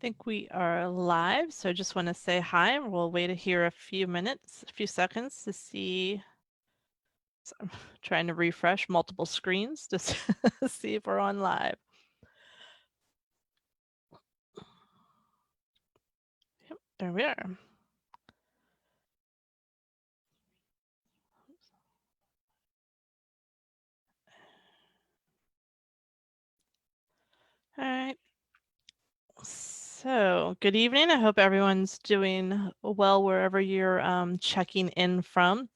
Think we are live, so I just want to say hi. We'll wait here a few minutes, a few seconds to see. So I'm trying to refresh multiple screens to see if we're on live. Yep, there we are. All right. So, good evening. I hope everyone's doing well wherever you're checking in from.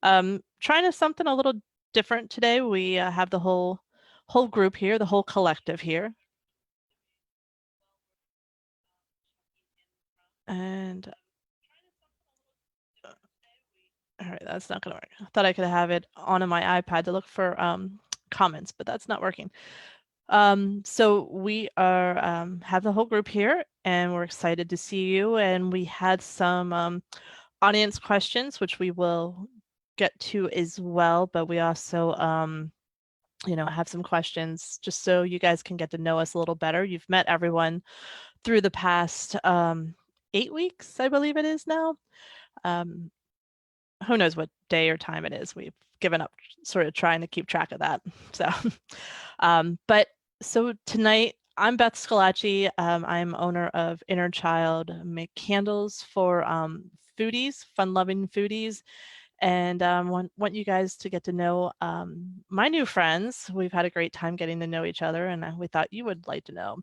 Trying something a little different today. We have the whole group here, the whole collective here. And all right, that's not gonna work. I thought I could have it on my iPad to look for comments, but that's not working. So we are have the whole group here, and we're excited to see you. And we had some audience questions, which we will get to as well. But we also, have some questions just so you guys can get to know us a little better. You've met everyone through the past 8 weeks, I believe it is now. Who knows what day or time it is. We've given up sort of trying to keep track of that. So, so tonight I'm Beth Scalacci. I'm owner of Inner Child. I make candles for foodies, fun-loving foodies, and want you guys to get to know my new friends. We've had a great time getting to know each other, and we thought you would like to know.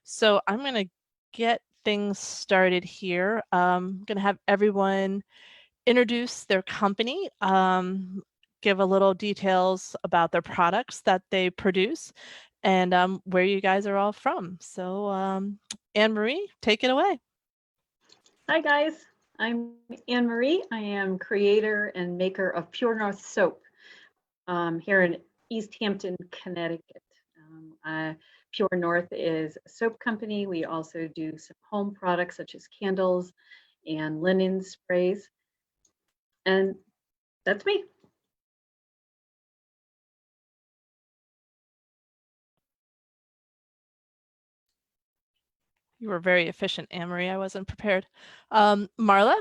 So I'm going to get things started here. I'm going to have everyone introduce their company, give a little details about their products that they produce, and where you guys are all from. So Anne-Marie, take it away. Hi guys, I'm Anne-Marie. I am creator and maker of Pure North soap here in East Hampton, Connecticut. Pure North is a soap company. We also do some home products such as candles and linen sprays. And that's me. You were very efficient, Anne-Marie. I wasn't prepared. Marla?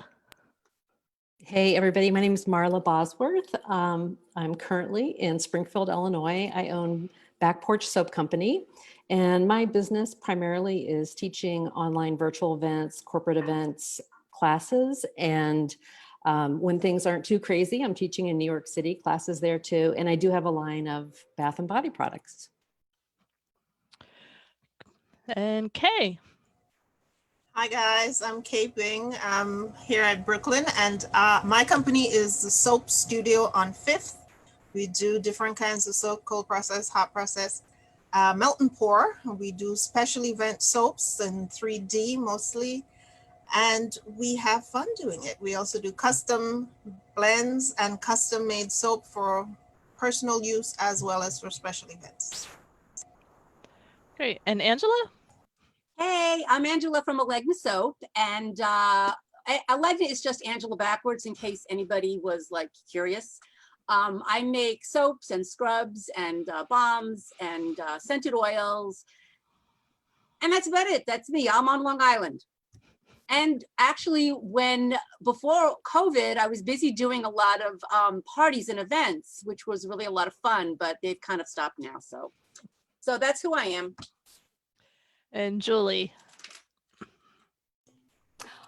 Hey, everybody. My name is Marla Bosworth. I'm currently in Springfield, Illinois. I own Back Porch Soap Company, and my business primarily is teaching online virtual events, corporate events, classes, and when things aren't too crazy, I'm teaching in New York City, classes there too, and I do have a line of bath and body products. And Kay? Hi guys, I'm Kay Bing. I'm here at Brooklyn, and my company is the Soap Studio on 5th. We do different kinds of soap, cold process, hot process, melt and pour. We do special event soaps in 3D mostly, and we have fun doing it. We also do custom blends and custom made soap for personal use as well as for special events. Great. And Angela? Hey, I'm Angela from Alegna Soap, and Alegna is just Angela backwards in case anybody was like curious. I make soaps and scrubs and balms and scented oils, and that's about it. That's me. I'm on Long Island. And actually, before COVID, I was busy doing a lot of parties and events, which was really a lot of fun, but they've kind of stopped now. So that's who I am. And Julie?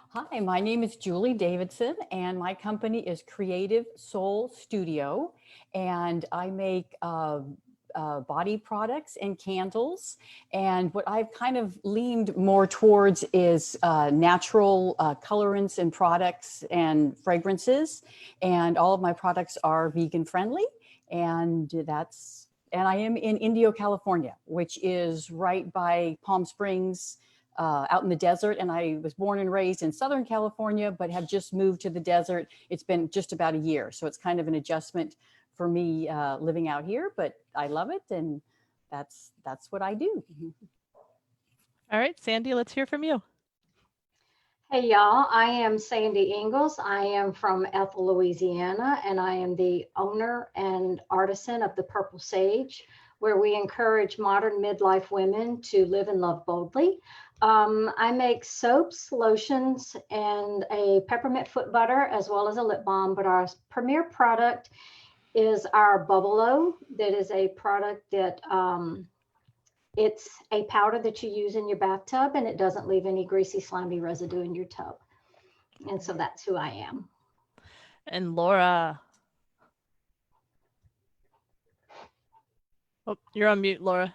Hi, my name is Julie Davidson, and my company is Creative Soul Studio, and I make body products and candles. And what I've kind of leaned more towards is natural colorants and products and fragrances. And all of my products are vegan friendly, and I am in Indio, California, which is right by Palm Springs, out in the desert. And I was born and raised in Southern California, but have just moved to the desert. It's been just about a year. So it's kind of an adjustment for me living out here, but I love it. And that's what I do. All right, Sandy, let's hear from you. Hey y'all, I am Sandy Ingalls. I am from Ethel, Louisiana, and I am the owner and artisan of the Purple Sage, where we encourage modern midlife women to live and love boldly. I make soaps, lotions, and a peppermint foot butter, as well as a lip balm. But our premier product is our Bubble-O. That is a product that it's a powder that you use in your bathtub, and it doesn't leave any greasy, slimy residue in your tub. And so that's who I am. And Laura. Oh, you're on mute, Laura.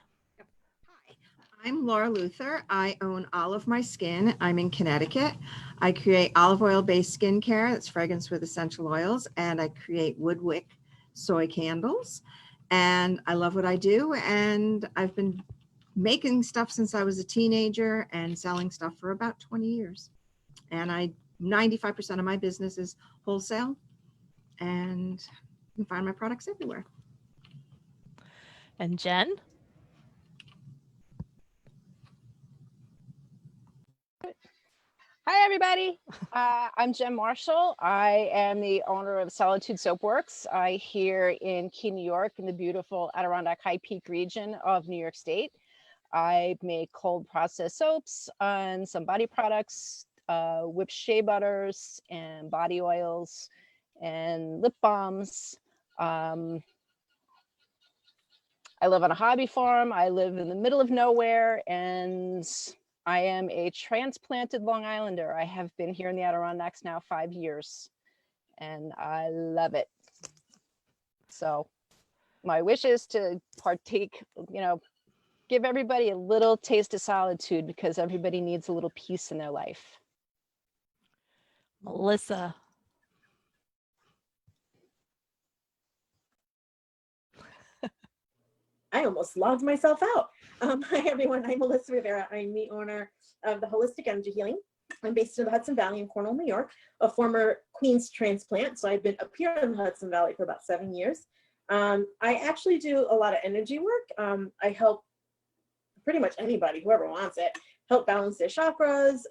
I'm Laura Luther. I own Olive My Skin. I'm in Connecticut. I create olive oil-based skincare that's fragranced with essential oils, and I create wood wick soy candles. And I love what I do, and I've been making stuff since I was a teenager and selling stuff for about 20 years. And 95% of my business is wholesale, and you can find my products everywhere. And Jen? Hi, everybody. I'm Jen Marshall. I am the owner of Solitude Soapworks. I here in Key, New York, in the beautiful Adirondack High Peak region of New York State. I make cold processed soaps and some body products, whipped shea butters and body oils and lip balms. I live on a hobby farm. I live in the middle of nowhere, and I am a transplanted Long Islander. I have been here in the Adirondacks now 5 years, and I love it. So my wish is to partake, give everybody a little taste of solitude, because everybody needs a little peace in their life. Melissa. I almost logged myself out. Hi, everyone. I'm Melissa Rivera. I'm the owner of the Holistic Energy Healing. I'm based in the Hudson Valley in Cornwall, New York, a former Queens transplant. So I've been up here in the Hudson Valley for about 7 years. I actually do a lot of energy work. I help pretty much anybody, whoever wants it, help balance their chakras.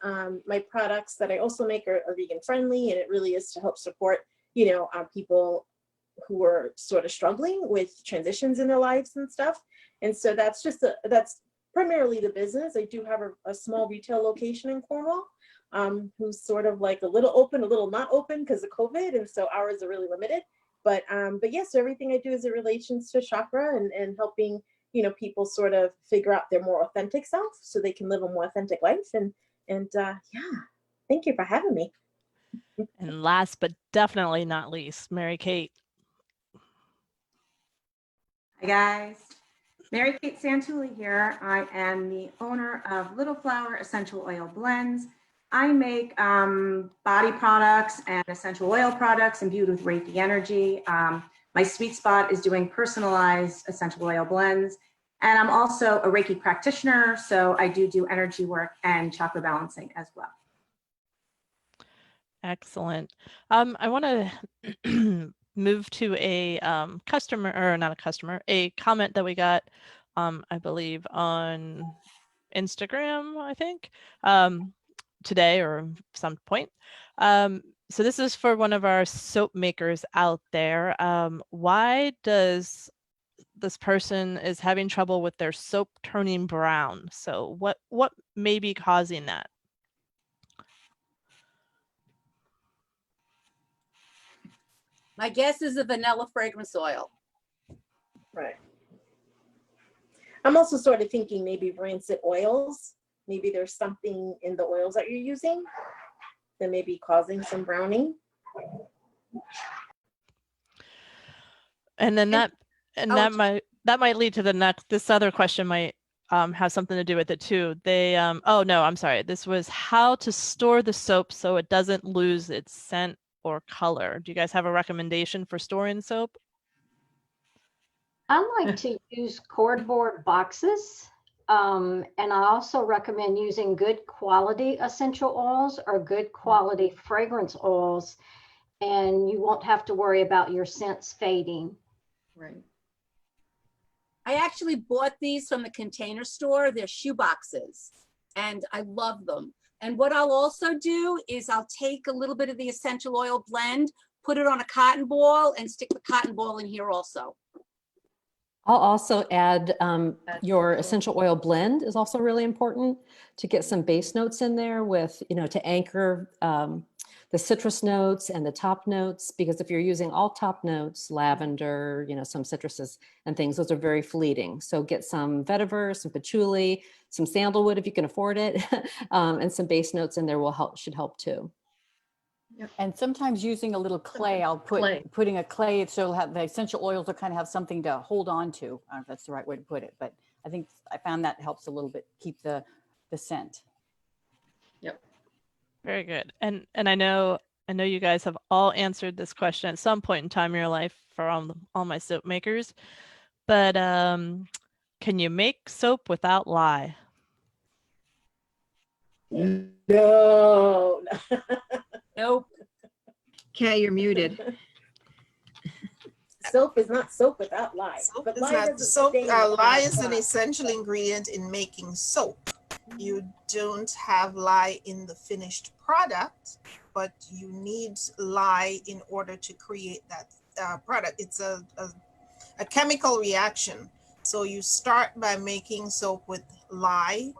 My products that I also make are vegan friendly, and it really is to help support, people who are sort of struggling with transitions in their lives and stuff. And so that's primarily the business. I do have a small retail location in Cornwall, who's sort of like a little open, a little not open because of COVID. And so hours are really limited. But yes, so everything I do is in relation to chakra and helping, people sort of figure out their more authentic self so they can live a more authentic life. And yeah, thank you for having me. And last but definitely not least, Mary Kate. Hi guys, Mary Kate Santulli here. I am the owner of Little Flower Essential Oil Blends. I make body products and essential oil products imbued with Reiki energy. My sweet spot is doing personalized essential oil blends. And I'm also a Reiki practitioner, so I do energy work and chakra balancing as well. Excellent. I want to move to a a comment that we got, I believe on Instagram, I think, today or some point. So this is for one of our soap makers out there. Why does this person is having trouble with their soap turning brown? So what may be causing that? My guess is a vanilla fragrance oil. Right. I'm also sort of thinking maybe rancid oils. Maybe there's something in the oils that you're using that may be causing some browning. And then that might lead to the next. This other question might have something to do with it too. They oh no, I'm sorry. This was how to store the soap so it doesn't lose its scent or color. Do you guys have a recommendation for storing soap? I like to use cardboard boxes. And I also recommend using good quality essential oils or good quality fragrance oils, and you won't have to worry about your scents fading. Right. I actually bought these from the Container Store. They're shoe boxes, and I love them. And what I'll also do is I'll take a little bit of the essential oil blend, put it on a cotton ball, and stick the cotton ball in here also. I'll also add your essential oil blend is also really important to get some base notes in there with, to anchor the citrus notes and the top notes, because if you're using all top notes, lavender, some citruses and things, those are very fleeting. So get some vetiver, some patchouli, some sandalwood if you can afford it, and some base notes in there should help too. And sometimes using a little clay, I'll putting a clay so it'll have the essential oils will kind of have something to hold on to. I don't know if that's the right way to put it, but I think I found that helps a little bit keep the scent. Yep. Very good. And I know you guys have all answered this question at some point in time in your life for all my soap makers, but can you make soap without lye? No. Nope. Kay, you're muted. Soap is not soap without lye. Soap But is lye not doesn't soap. stain the Lye is an product. essential ingredient in making soap. You don't have lye in the finished product, but you need lye in order to create that product. It's a chemical reaction. So you start by making soap with lye,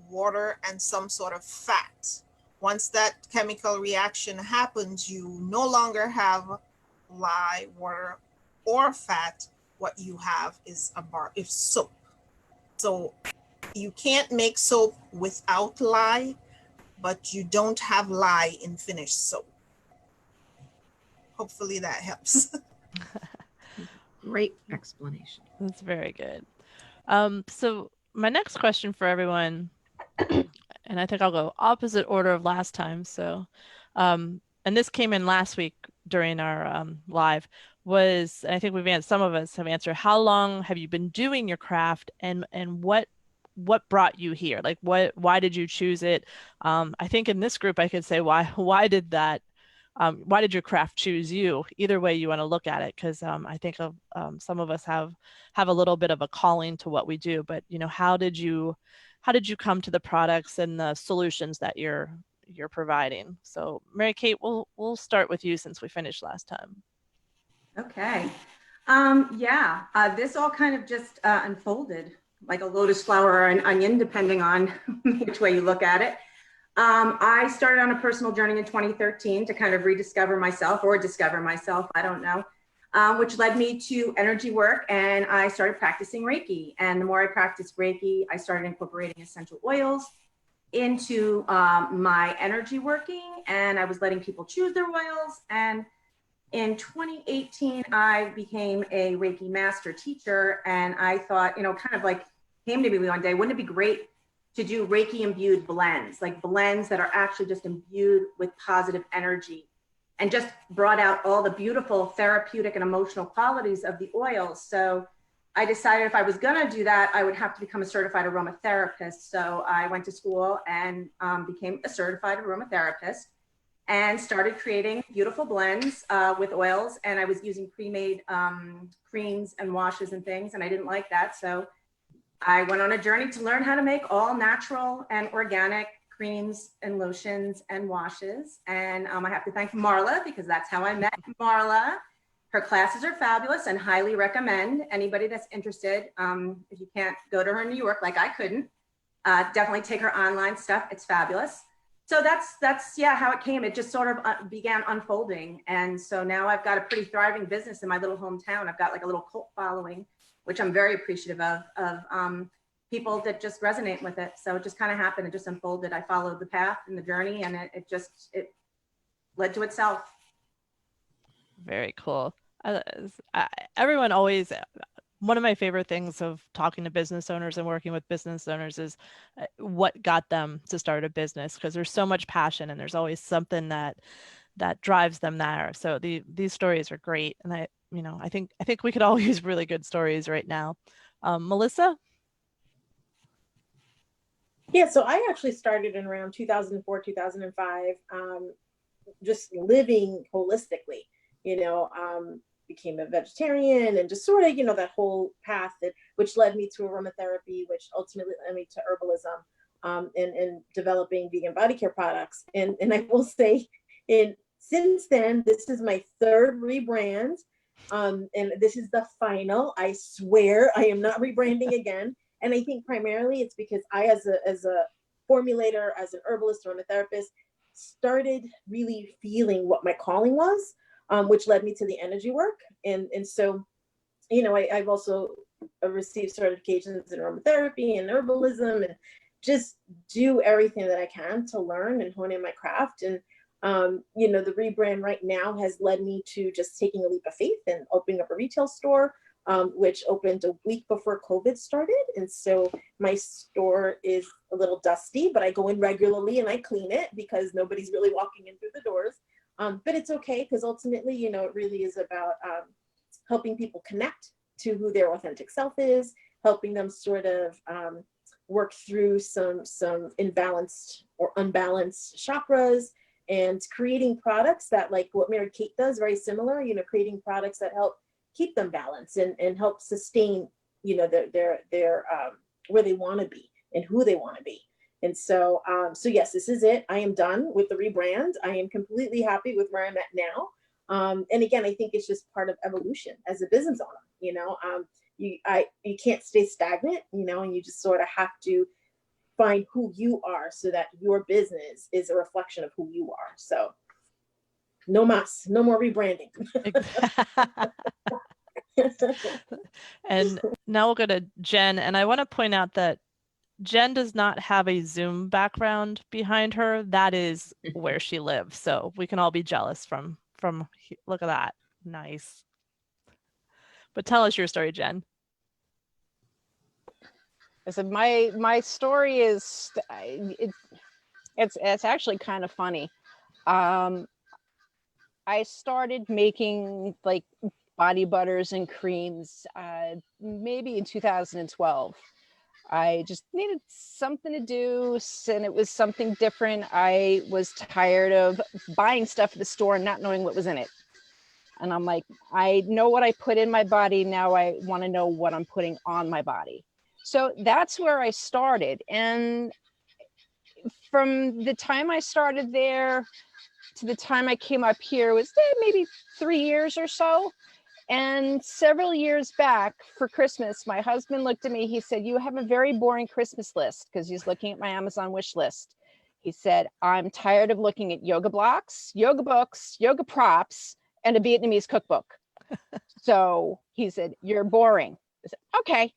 water, and some sort of fat. Once that chemical reaction happens, you no longer have lye, water, or fat. What you have is soap. So you can't make soap without lye, but you don't have lye in finished soap. Hopefully that helps. Great explanation. That's very good. So my next question for everyone, and I think I'll go opposite order of last time. So, and this came in last week during our live, was, and I think some of us have answered, how long have you been doing your craft, and what brought you here? Like why did you choose it? I think in this group I could say why did your craft choose you? Either way you want to look at it, because I think some of us have a little bit of a calling to what we do. But how did you come to the products and the solutions that you're providing? So Mary Kate, we'll start with you since we finished last time. Okay. This all kind of just unfolded like a lotus flower or an onion, depending on which way you look at it. I started on a personal journey in 2013 to kind of rediscover myself or discover myself, I don't know, which led me to energy work, and I started practicing Reiki. And the more I practiced Reiki, I started incorporating essential oils into my energy working, and I was letting people choose their oils. And in 2018, I became a Reiki master teacher, and I thought, kind of like came to me one day, wouldn't it be great to do Reiki imbued blends, like blends that are actually just imbued with positive energy, and just brought out all the beautiful therapeutic and emotional qualities of the oils. So I decided if I was gonna do that, I would have to become a certified aromatherapist. So I went to school and became a certified aromatherapist and started creating beautiful blends with oils. And I was using pre-made creams and washes and things, and I didn't like that. So I went on a journey to learn how to make all natural and organic creams and lotions and washes. And I have to thank Marla, because that's how I met Marla. Her classes are fabulous and highly recommend anybody that's interested. If you can't go to her in New York, like I couldn't, definitely take her online stuff. It's fabulous. So that's how it came. It just sort of began unfolding. And so now I've got a pretty thriving business in my little hometown. I've got like a little cult following, which I'm very appreciative of people that just resonate with it. So it just kind of happened. It just unfolded. I followed the path and the journey, and it led to itself. Very cool. Everyone always, one of my favorite things of talking to business owners and working with business owners is what got them to start a business, because there's so much passion and there's always something that drives them there. So these stories are great, and I think we could all use really good stories right now. Melissa? Yeah, so I actually started in around 2004, 2005, just living holistically, became a vegetarian, and just sort of, that whole path which led me to aromatherapy, which ultimately led me to herbalism, and developing vegan body care products. And I will say, since then, this is my third rebrand. And this is the final. I swear I am not rebranding again. And I think primarily it's because I, as a formulator, as an herbalist, aromatherapist, started really feeling what my calling was, which led me to the energy work. And so, I've also received certifications in aromatherapy and herbalism, and just do everything that I can to learn and hone in my craft. And the rebrand right now has led me to just taking a leap of faith and opening up a retail store, which opened a week before COVID started. And so my store is a little dusty, but I go in regularly and I clean it because nobody's really walking in through the doors. But it's okay, because ultimately, it really is about helping people connect to who their authentic self is, helping them sort of work through some imbalanced or unbalanced chakras, and creating products that, like what Mary Kate does, very similar, creating products that help keep them balanced and help sustain, their where they want to be and who they want to be. And so, yes, this is it. I am done with the rebrand. I am completely happy with where I'm at now. And again, I think it's just part of evolution as a business owner. You can't stay stagnant, and you just sort of have to find who you are so that your business is a reflection of who you are. So no more rebranding. And now we'll go to Jen. And I want to point out that Jen does not have a Zoom background behind her. That is where she lives. So we can all be jealous from look at that. Nice. But tell us your story, Jen. So my story is it's actually kind of funny. I started making like body butters and creams maybe in 2012. I just needed something to do, and it was something different. I was tired of buying stuff at the store and not knowing what was in it. And I'm like, I know what I put in my body. Now I want to know what I'm putting on my body. So that's where I started. And from the time I started there to the time I came up here was maybe 3 years or so. And several years back for Christmas, my husband looked at me. He said, "You have a very boring Christmas list," because he's looking at my Amazon wish list. He said, "I'm tired of looking at yoga blocks, yoga books, yoga props, and a Vietnamese cookbook." So he said, "You're boring." I said, "Okay."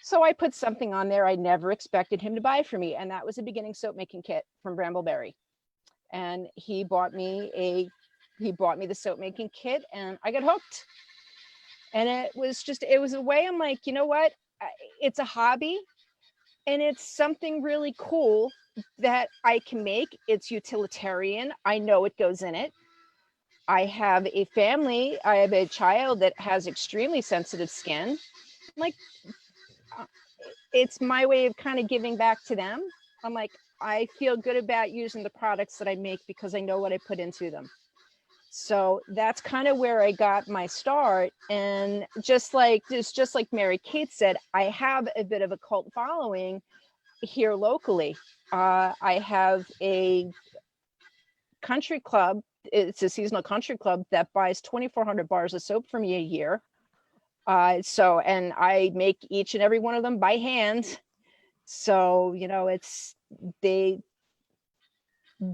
So I put something on there I never expected him to buy for me. And that was a beginning soap making kit from Brambleberry. And he bought me the soap making kit, and I got hooked. And it was a way I'm like, you know what? It's a hobby, and it's something really cool that I can make. It's utilitarian. I know it goes in it. I have a family. I have a child that has extremely sensitive skin. Like, it's my way of kind of giving back to them. I'm like, I feel good about using the products that I make because I know what I put into them. So that's kind of where I got my start. And just like Mary Kate said, I have a bit of a cult following here locally. I have a country club. It's a seasonal country club that buys 2,400 bars of soap from me a year. And I make each and every one of them by hand. So,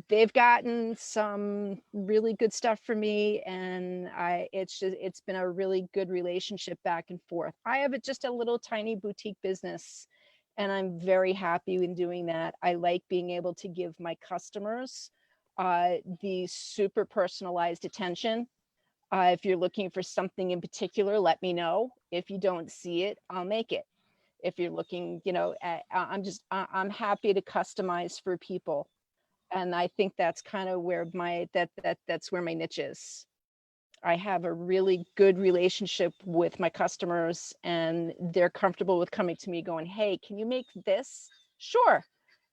they've gotten some really good stuff from me, and it's been a really good relationship back and forth. I have just a little tiny boutique business, and I'm very happy in doing that. I like being able to give my customers the super personalized attention. If you're looking for something in particular, let me know. If you don't see it, I'll make it. If you're looking, I'm happy to customize for people. And I think that's kind of where that's where my niche is. I have a really good relationship with my customers, and they're comfortable with coming to me going, "Hey, can you make this?" Sure.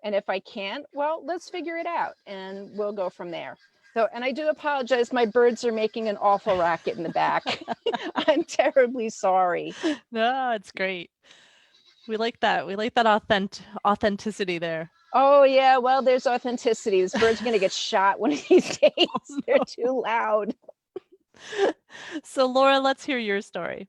And if I can't, well, let's figure it out, and we'll go from there. So, and I do apologize. My birds are making an awful racket in the back. I'm terribly sorry. No, it's great. We like that. We like that authenticity there. Oh yeah, well, there's authenticity. This bird's gonna get shot one of these days. They're too loud. So Laura, let's hear your story.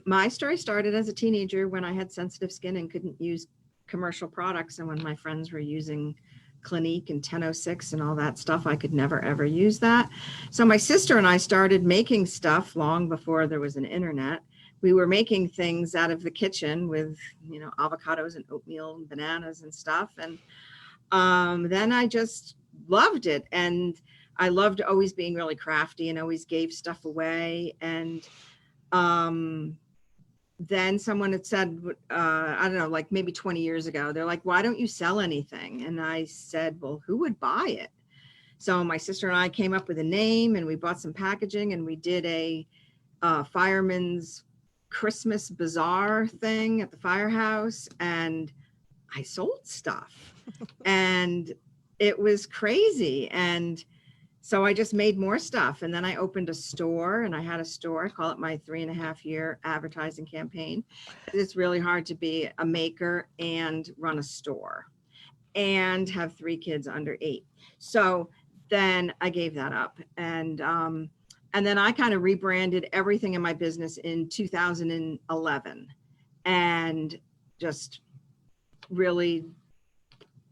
My story started as a teenager when I had sensitive skin and couldn't use commercial products. And when my friends were using Clinique and 1006 and all that stuff, I could never, ever use that. So my sister and I started making stuff long before there was an internet. We were making things out of the kitchen with, you know, avocados and oatmeal and bananas and stuff. And then I just loved it. And I loved always being really crafty and always gave stuff away. And then someone had said, I don't know, like maybe 20 years ago, they're like, why don't you sell anything? And I said, well, who would buy it? So my sister and I came up with a name and we bought some packaging and we did a fireman's Christmas bazaar thing at the firehouse. And I sold stuff and it was crazy. And so I just made more stuff. And then I opened a store and I had a store. I call it my 3.5-year advertising campaign. It's really hard to be a maker and run a store and have 3 kids under 8. So then I gave that up. And then I kind of rebranded everything in my business in 2011 and just really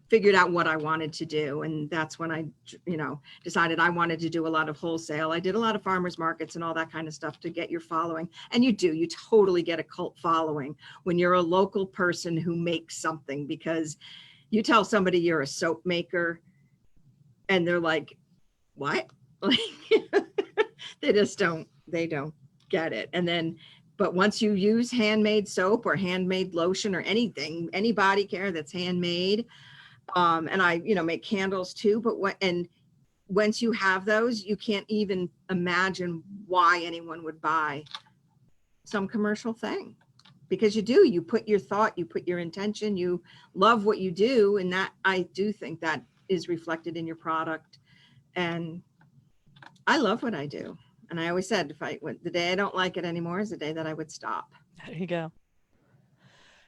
figured out what I wanted to do. And that's when I, you know, decided I wanted to do a lot of wholesale. I did a lot of farmers markets and all that kind of stuff to get your following. And you totally get a cult following when you're a local person who makes something, because you tell somebody you're a soap maker and they're like, what? Like, they don't get it. And then, but once you use handmade soap or handmade lotion or anything, any body care that's handmade, and I, you know, make candles too, but once you have those, you can't even imagine why anyone would buy some commercial thing, because you put your thought, you put your intention, you love what you do. And that, I do think that is reflected in your product. And I love what I do. And I always said, the day I don't like it anymore is the day that I would stop. There you go.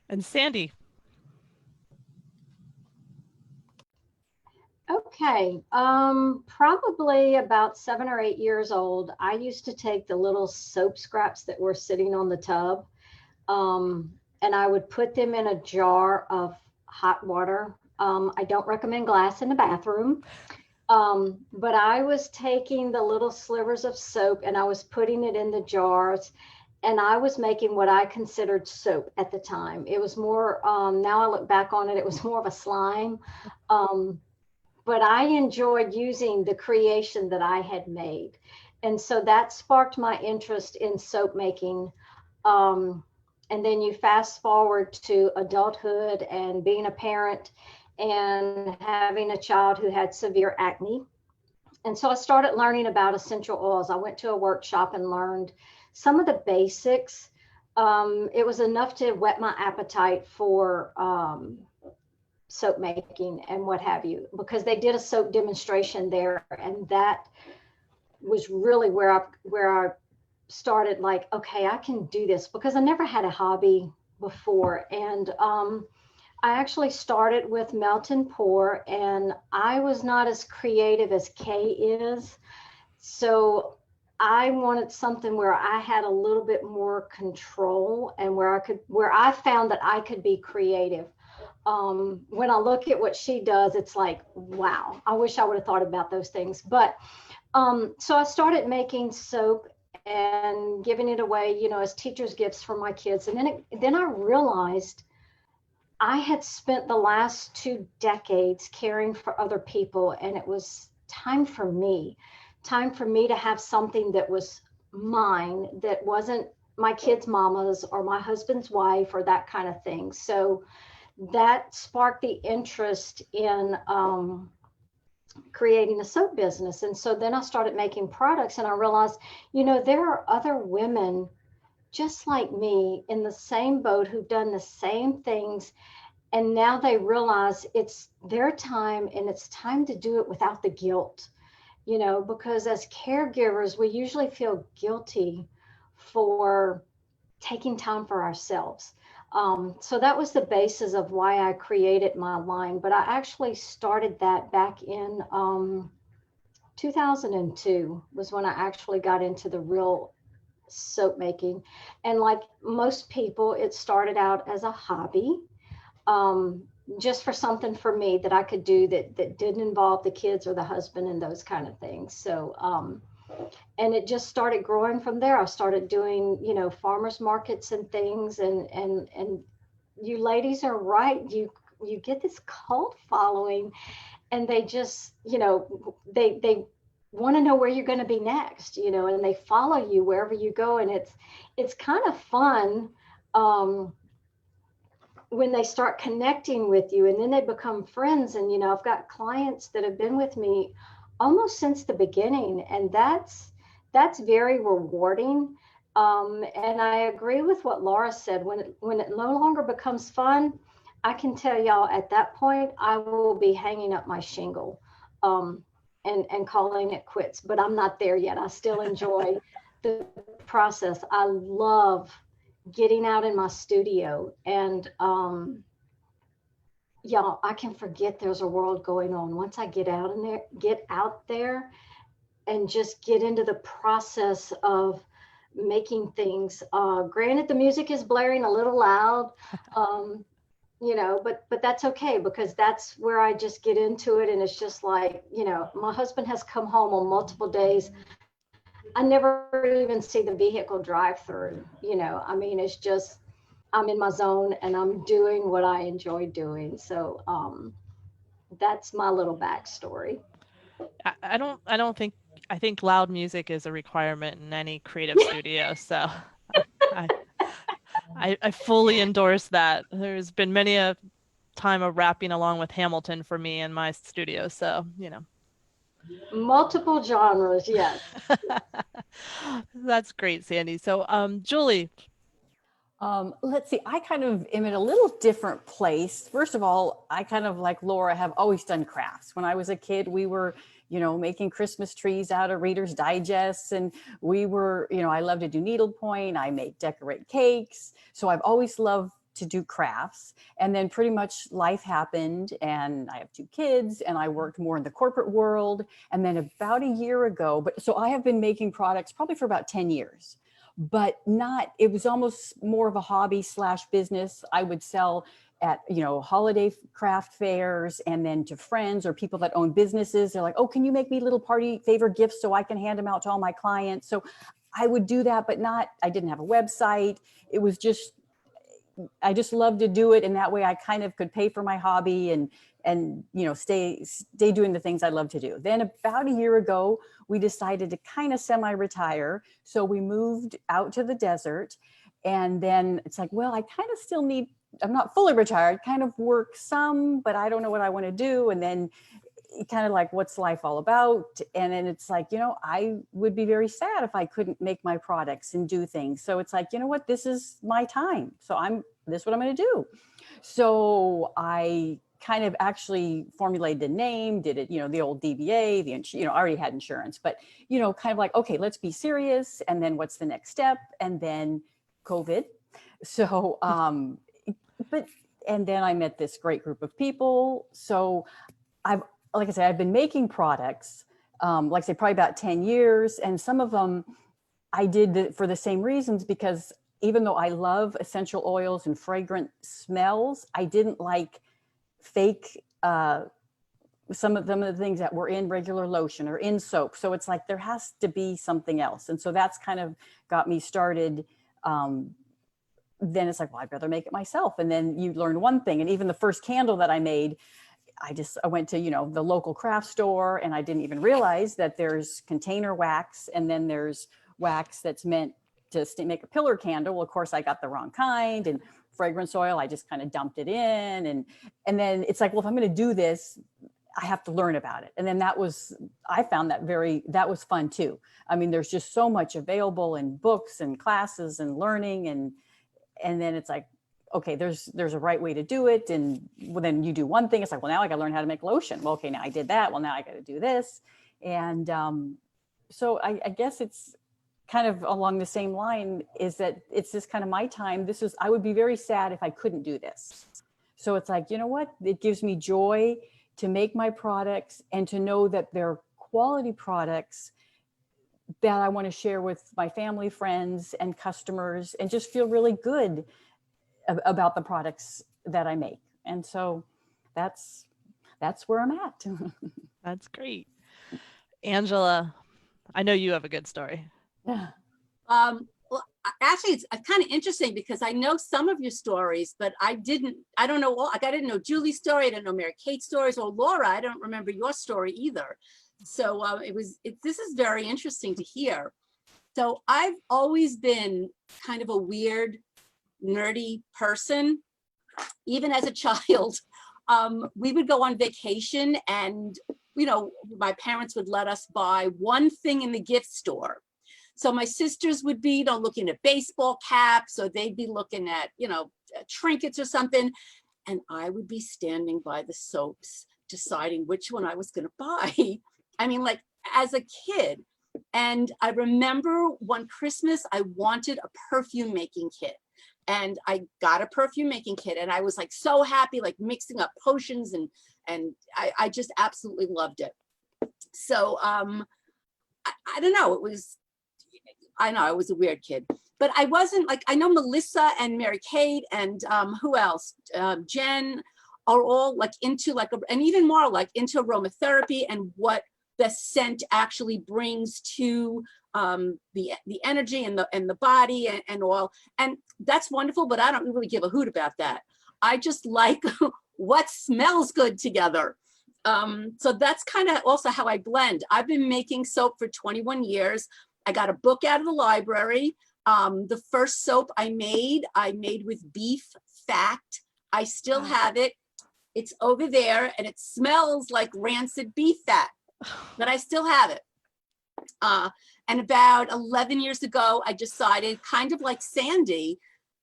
And Sandy. Okay, probably about 7 or 8 years old, I used to take the little soap scraps that were sitting on the tub, and I would put them in a jar of hot water. I don't recommend glass in the bathroom, but I was taking the little slivers of soap and I was putting it in the jars, and I was making what I considered soap at the time. It was more, now I look back on it, it was more of a slime. But I enjoyed using the creation that I had made. And so that sparked my interest in soap making. And then you fast forward to adulthood and being a parent and having a child who had severe acne. And so I started learning about essential oils. I went to a workshop and learned some of the basics. It was enough to whet my appetite for soap making and what have you, because they did a soap demonstration there, and that was really where I started, like, okay, I can do this, because I never had a hobby before. And I actually started with melt and pour, and I was not as creative as Kay is, so I wanted something where I had a little bit more control and where I found that I could be creative. When I look at what she does, it's like, wow, I wish I would have thought about those things. But so I started making soap and giving it away, you know, as teachers' gifts for my kids. And then I realized I had spent the last 2 decades caring for other people, and it was time for me to have something that was mine, that wasn't my kids' mama's or my husband's wife or that kind of thing. So that sparked the interest in creating a soap business. And so then I started making products, and I realized, you know, there are other women just like me in the same boat who've done the same things. And now they realize it's their time, and it's time to do it without the guilt, you know, because as caregivers, we usually feel guilty for taking time for ourselves. So that was the basis of why I created my line. But I actually started that back in 2002 was when I actually got into the real soap making. And like most people, it started out as a hobby, um, just for something for me that I could do that didn't involve the kids or the husband and those kind of things. So, and it just started growing from there. I started doing, farmers markets and things, and you ladies are right. You get this cult following, and they just, they want to know where you're going to be next, and they follow you wherever you go, and it's kind of fun. When they start connecting with you and then they become friends. And I've got clients that have been with me almost since the beginning, and that's very rewarding. And I agree with what Laura said. When it no longer becomes fun, I can tell y'all at that point I will be hanging up my shingle, and calling it quits. But I'm not there yet. I still enjoy the process. I love getting out in my studio, and y'all, I can forget there's a world going on once I get out there and just get into the process of making things. Granted, the music is blaring a little loud, but that's okay, because that's where I just get into it. And it's just like, my husband has come home on multiple days. I never even see the vehicle drive through, I mean, it's just, I'm in my zone and I'm doing what I enjoy doing. So that's my little backstory. I think loud music is a requirement in any creative studio. So I, I fully endorse that. There's been many a time of rapping along with Hamilton for me in my studio. So, Multiple genres, yes. That's great, Sandy. So, Julie. Let's see, I kind of am in a little different place. First of all, I kind of, like Laura, have always done crafts. When I was a kid, we were, making Christmas trees out of Reader's Digests, and we were, I love to do needlepoint. I decorate cakes. So I've always loved to do crafts. And then pretty much life happened, and I have 2 kids, and I worked more in the corporate world. And then about a year ago, so I have been making products probably for about 10 years. But it was almost more of a hobby / business. I would sell at, holiday craft fairs, and then to friends or people that own businesses. They're like, oh, can you make me little party favor gifts so I can hand them out to all my clients? So I would do that, but I didn't have a website. It was just, I just loved to do it. And that way I kind of could pay for my hobby and stay doing the things I love to do. Then about a year ago, we decided to kind of semi-retire. So we moved out to the desert, and then it's like, well, I kind of still I'm not fully retired, kind of work some, but I don't know what I want to do. And then kind of like, what's life all about? And then it's like, I would be very sad if I couldn't make my products and do things. So it's like, you know what, this is my time. So this is what I'm going to do. So I kind of actually formulated the name, did it, the old DBA, I already had insurance, but, kind of like, okay, let's be serious. And then what's the next step? And then COVID. So, and then I met this great group of people. So like I said, I've been making products, like I say, probably about 10 years. And some of them I did for the same reasons, because even though I love essential oils and fragrant smells, I didn't like fake some of the things that were in regular lotion or in soap. So it's like, there has to be something else. And so that's kind of got me started. Then it's like, well, I'd rather make it myself. And then you learn one thing. And even the first candle that I made, I went to, the local craft store, and I didn't even realize that there's container wax, and then there's wax that's meant to make a pillar candle. Well, of course, I got the wrong kind, and fragrance oil, I just kind of dumped it in. And then it's like, well, if I'm going to do this, I have to learn about it. And then I found that was fun too. I mean, there's just so much available in books and classes and learning. And then it's like, okay, there's a right way to do it. And then you do one thing, it's like, well, now I got to learn how to make lotion. Well, okay, now I did that. Well, now I got to do this. And so I guess it's kind of along the same line, is that it's just kind of my time. I would be very sad if I couldn't do this. So it's like, you know what? It gives me joy to make my products and to know that they're quality products that I want to share with my family, friends, and customers, and just feel really good about the products that I make. And so that's where I'm at. That's great. Angela, I know you have a good story. Yeah. Well, actually, it's kind of interesting because I know some of your stories, but I don't know all. Like, I didn't know Julie's story. I didn't know Mary Kate's stories, or Laura. I don't remember your story either. So this is very interesting to hear. So I've always been kind of a weird, nerdy person. Even as a child, we would go on vacation and, my parents would let us buy one thing in the gift store. So my sisters would be, looking at baseball caps, or they'd be looking at, trinkets or something. And I would be standing by the soaps, deciding which one I was going to buy. I mean, like, as a kid. And I remember one Christmas, I wanted a perfume making kit. And I got a perfume making kit, and I was like so happy, like mixing up potions, and I just absolutely loved it. So I don't know, I know I was a weird kid, but I wasn't like, I know Melissa and Mary Kate and who else? Jen are all like into like, and even more like into aromatherapy and what the scent actually brings to the energy and the body and all. And that's wonderful, but I don't really give a hoot about that. I just like what smells good together. So that's kind of also how I blend. I've been making soap for 21 years. I got a book out of the library. The first soap I made with beef fat. I still have it. It's over there, and it smells like rancid beef fat, but I still have it. And about 11 years ago, I decided, kind of like Sandy,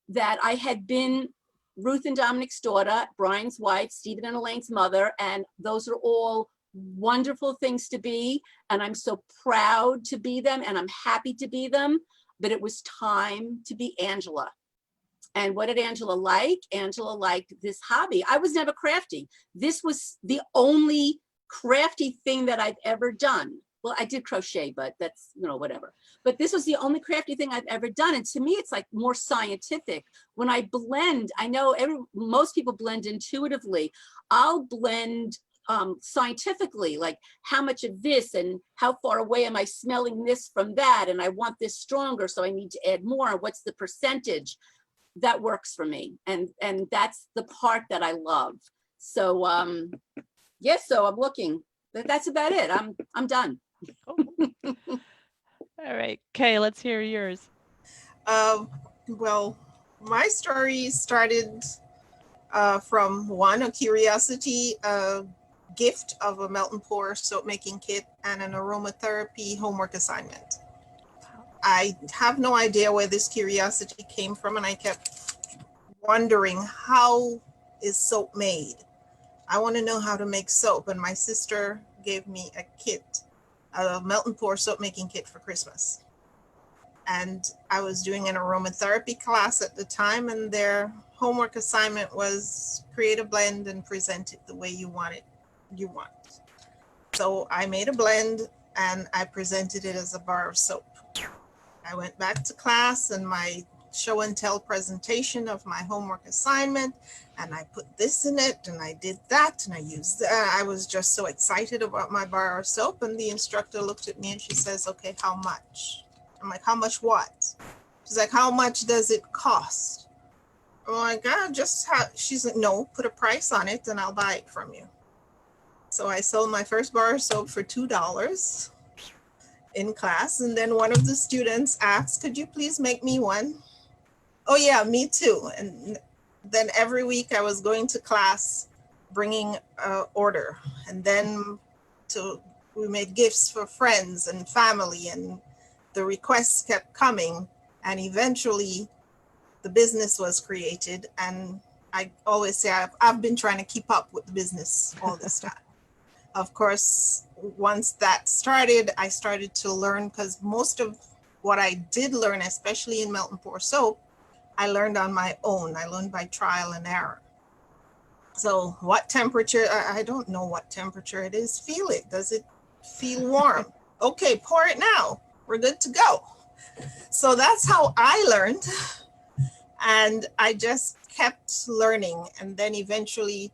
that I had been Ruth and Dominic's daughter, Brian's wife, Stephen and Elaine's mother, and those are all wonderful things to be. And I'm so proud to be them, and I'm happy to be them, but it was time to be Angela. And what did Angela like? Angela liked this hobby. I was never crafty. This was the only crafty thing that I've ever done. Well, I did crochet, but that's, whatever. But this was the only crafty thing I've ever done. And to me, it's like more scientific. When I blend, I know most people blend intuitively. I'll blend scientifically, like how much of this and how far away am I smelling this from that? And I want this stronger, so I need to add more. What's the percentage? That works for me. And that's the part that I love. So yes, so I'm looking. That's about it. I'm done. All right, Kay, let's hear yours. Well, my story started from a curiosity, gift of a melt and pour soap making kit and an aromatherapy homework assignment. I have no idea where this curiosity came from, and I kept wondering, how is soap made? I want to know how to make soap, and my sister gave me a kit, a melt and pour soap making kit for Christmas. And I was doing an aromatherapy class at the time, and their homework assignment was create a blend and present it the way you want it. So I made a blend and I presented it as a bar of soap. I went back to class and my show and tell presentation of my homework assignment, and I put this in it and I did that and I used that. I was just so excited about my bar of soap, and the instructor looked at me and she says, okay, how much? I'm like, how much what? She's like, how much does it cost? I'm like, she's like, no, put a price on it and I'll buy it from you. So I sold my first bar of soap for $2 in class. And then one of the students asked, could you please make me one? Oh yeah, me too. And then every week I was going to class, bringing an order. And then we made gifts for friends and family, and the requests kept coming. And eventually the business was created. And I always say I've been trying to keep up with the business all this time. Of course, once that started, I started to learn, because most of what I did learn, especially in melt and pour soap, I learned on my own. I learned by trial and error. So what temperature? I don't know what temperature it is. Feel it. Does it feel warm. Okay, pour it now. We're good to go. So that's how I learned. And I just kept learning. And then eventually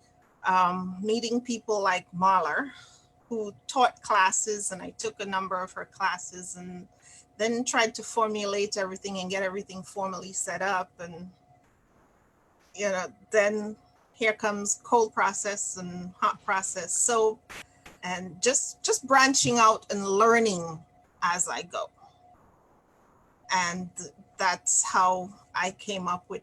meeting people like Marla, who taught classes, and I took a number of her classes and then tried to formulate everything and get everything formally set up. And, you know, then here comes cold process and hot process. So, and just branching out and learning as I go. And that's how I came up with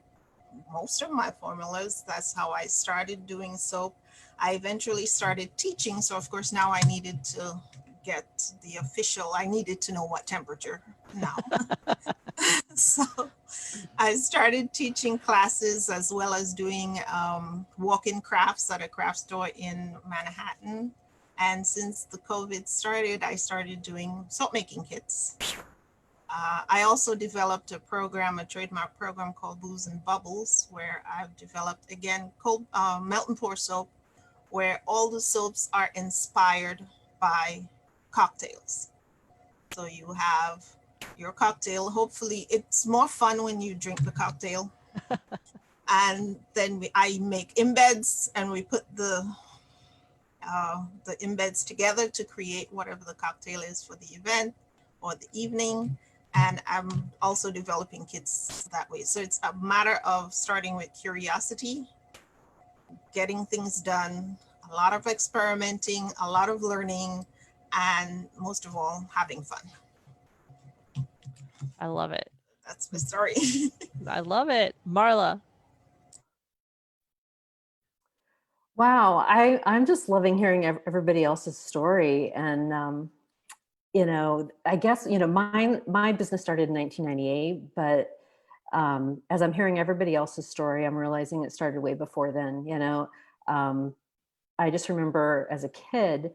most of my formulas. That's how I started doing soap. I eventually started teaching. So of course now I needed to get the official, I needed to know what temperature now. So I started teaching classes as well as doing walk-in crafts at a craft store in Manhattan. And since the COVID started, I started doing soap making kits. I also developed a program, a trademark program called Booze and Bubbles, where I've developed, again, cold melt and pour soap, where all the soaps are inspired by cocktails. So you have your cocktail. Hopefully it's more fun when you drink the cocktail. And then I make embeds, and we put the embeds together to create whatever the cocktail is for the event or the evening. And I'm also developing kits that way. So it's a matter of starting with curiosity, getting things done, a lot of experimenting, a lot of learning, and most of all, having fun. I love it. That's my story. I love it. Marla. Wow, I'm just loving hearing everybody else's story. And you know, I guess, you know, my business started in 1998, but as I'm hearing everybody else's story, I'm realizing it started way before then. You know, I just remember as a kid,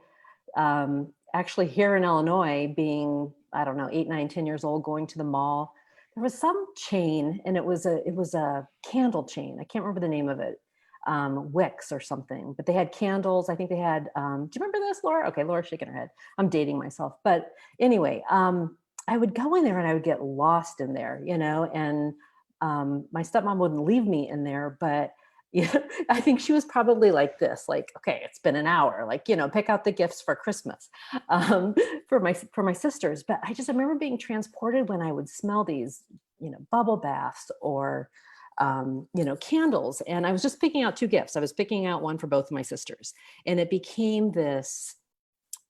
actually here in Illinois, being, I don't know, 8, 9, 10 years old, going to the mall. There was some chain, and it was a candle chain. I can't remember the name of it. Wicks or something, but they had candles. I think they had, do you remember this, Laura? Okay, Laura's shaking her head. I'm dating myself. But anyway, I would go in there and I would get lost in there, you know, and my stepmom wouldn't leave me in there, but yeah, I think she was probably like this, like, okay, it's been an hour, like, you know, pick out the gifts for Christmas for my sisters. But I just remember being transported when I would smell these, you know, bubble baths or you know, candles. And I was just picking out 2 gifts. I was picking out one for both of my sisters. And it became this,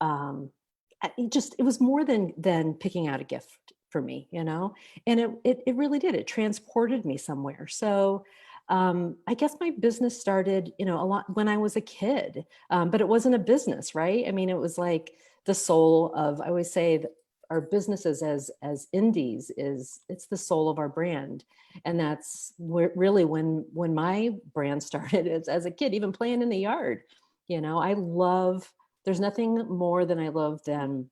it was more than picking out a gift for me, you know, and it really did. It transported me somewhere. So I guess my business started, you know, a lot when I was a kid, but it wasn't a business, right? I mean, it was like the soul of, I always say that our businesses as indies it's the soul of our brand. And that's really when my brand started as a kid, even playing in the yard. You know, there's nothing more than I love than,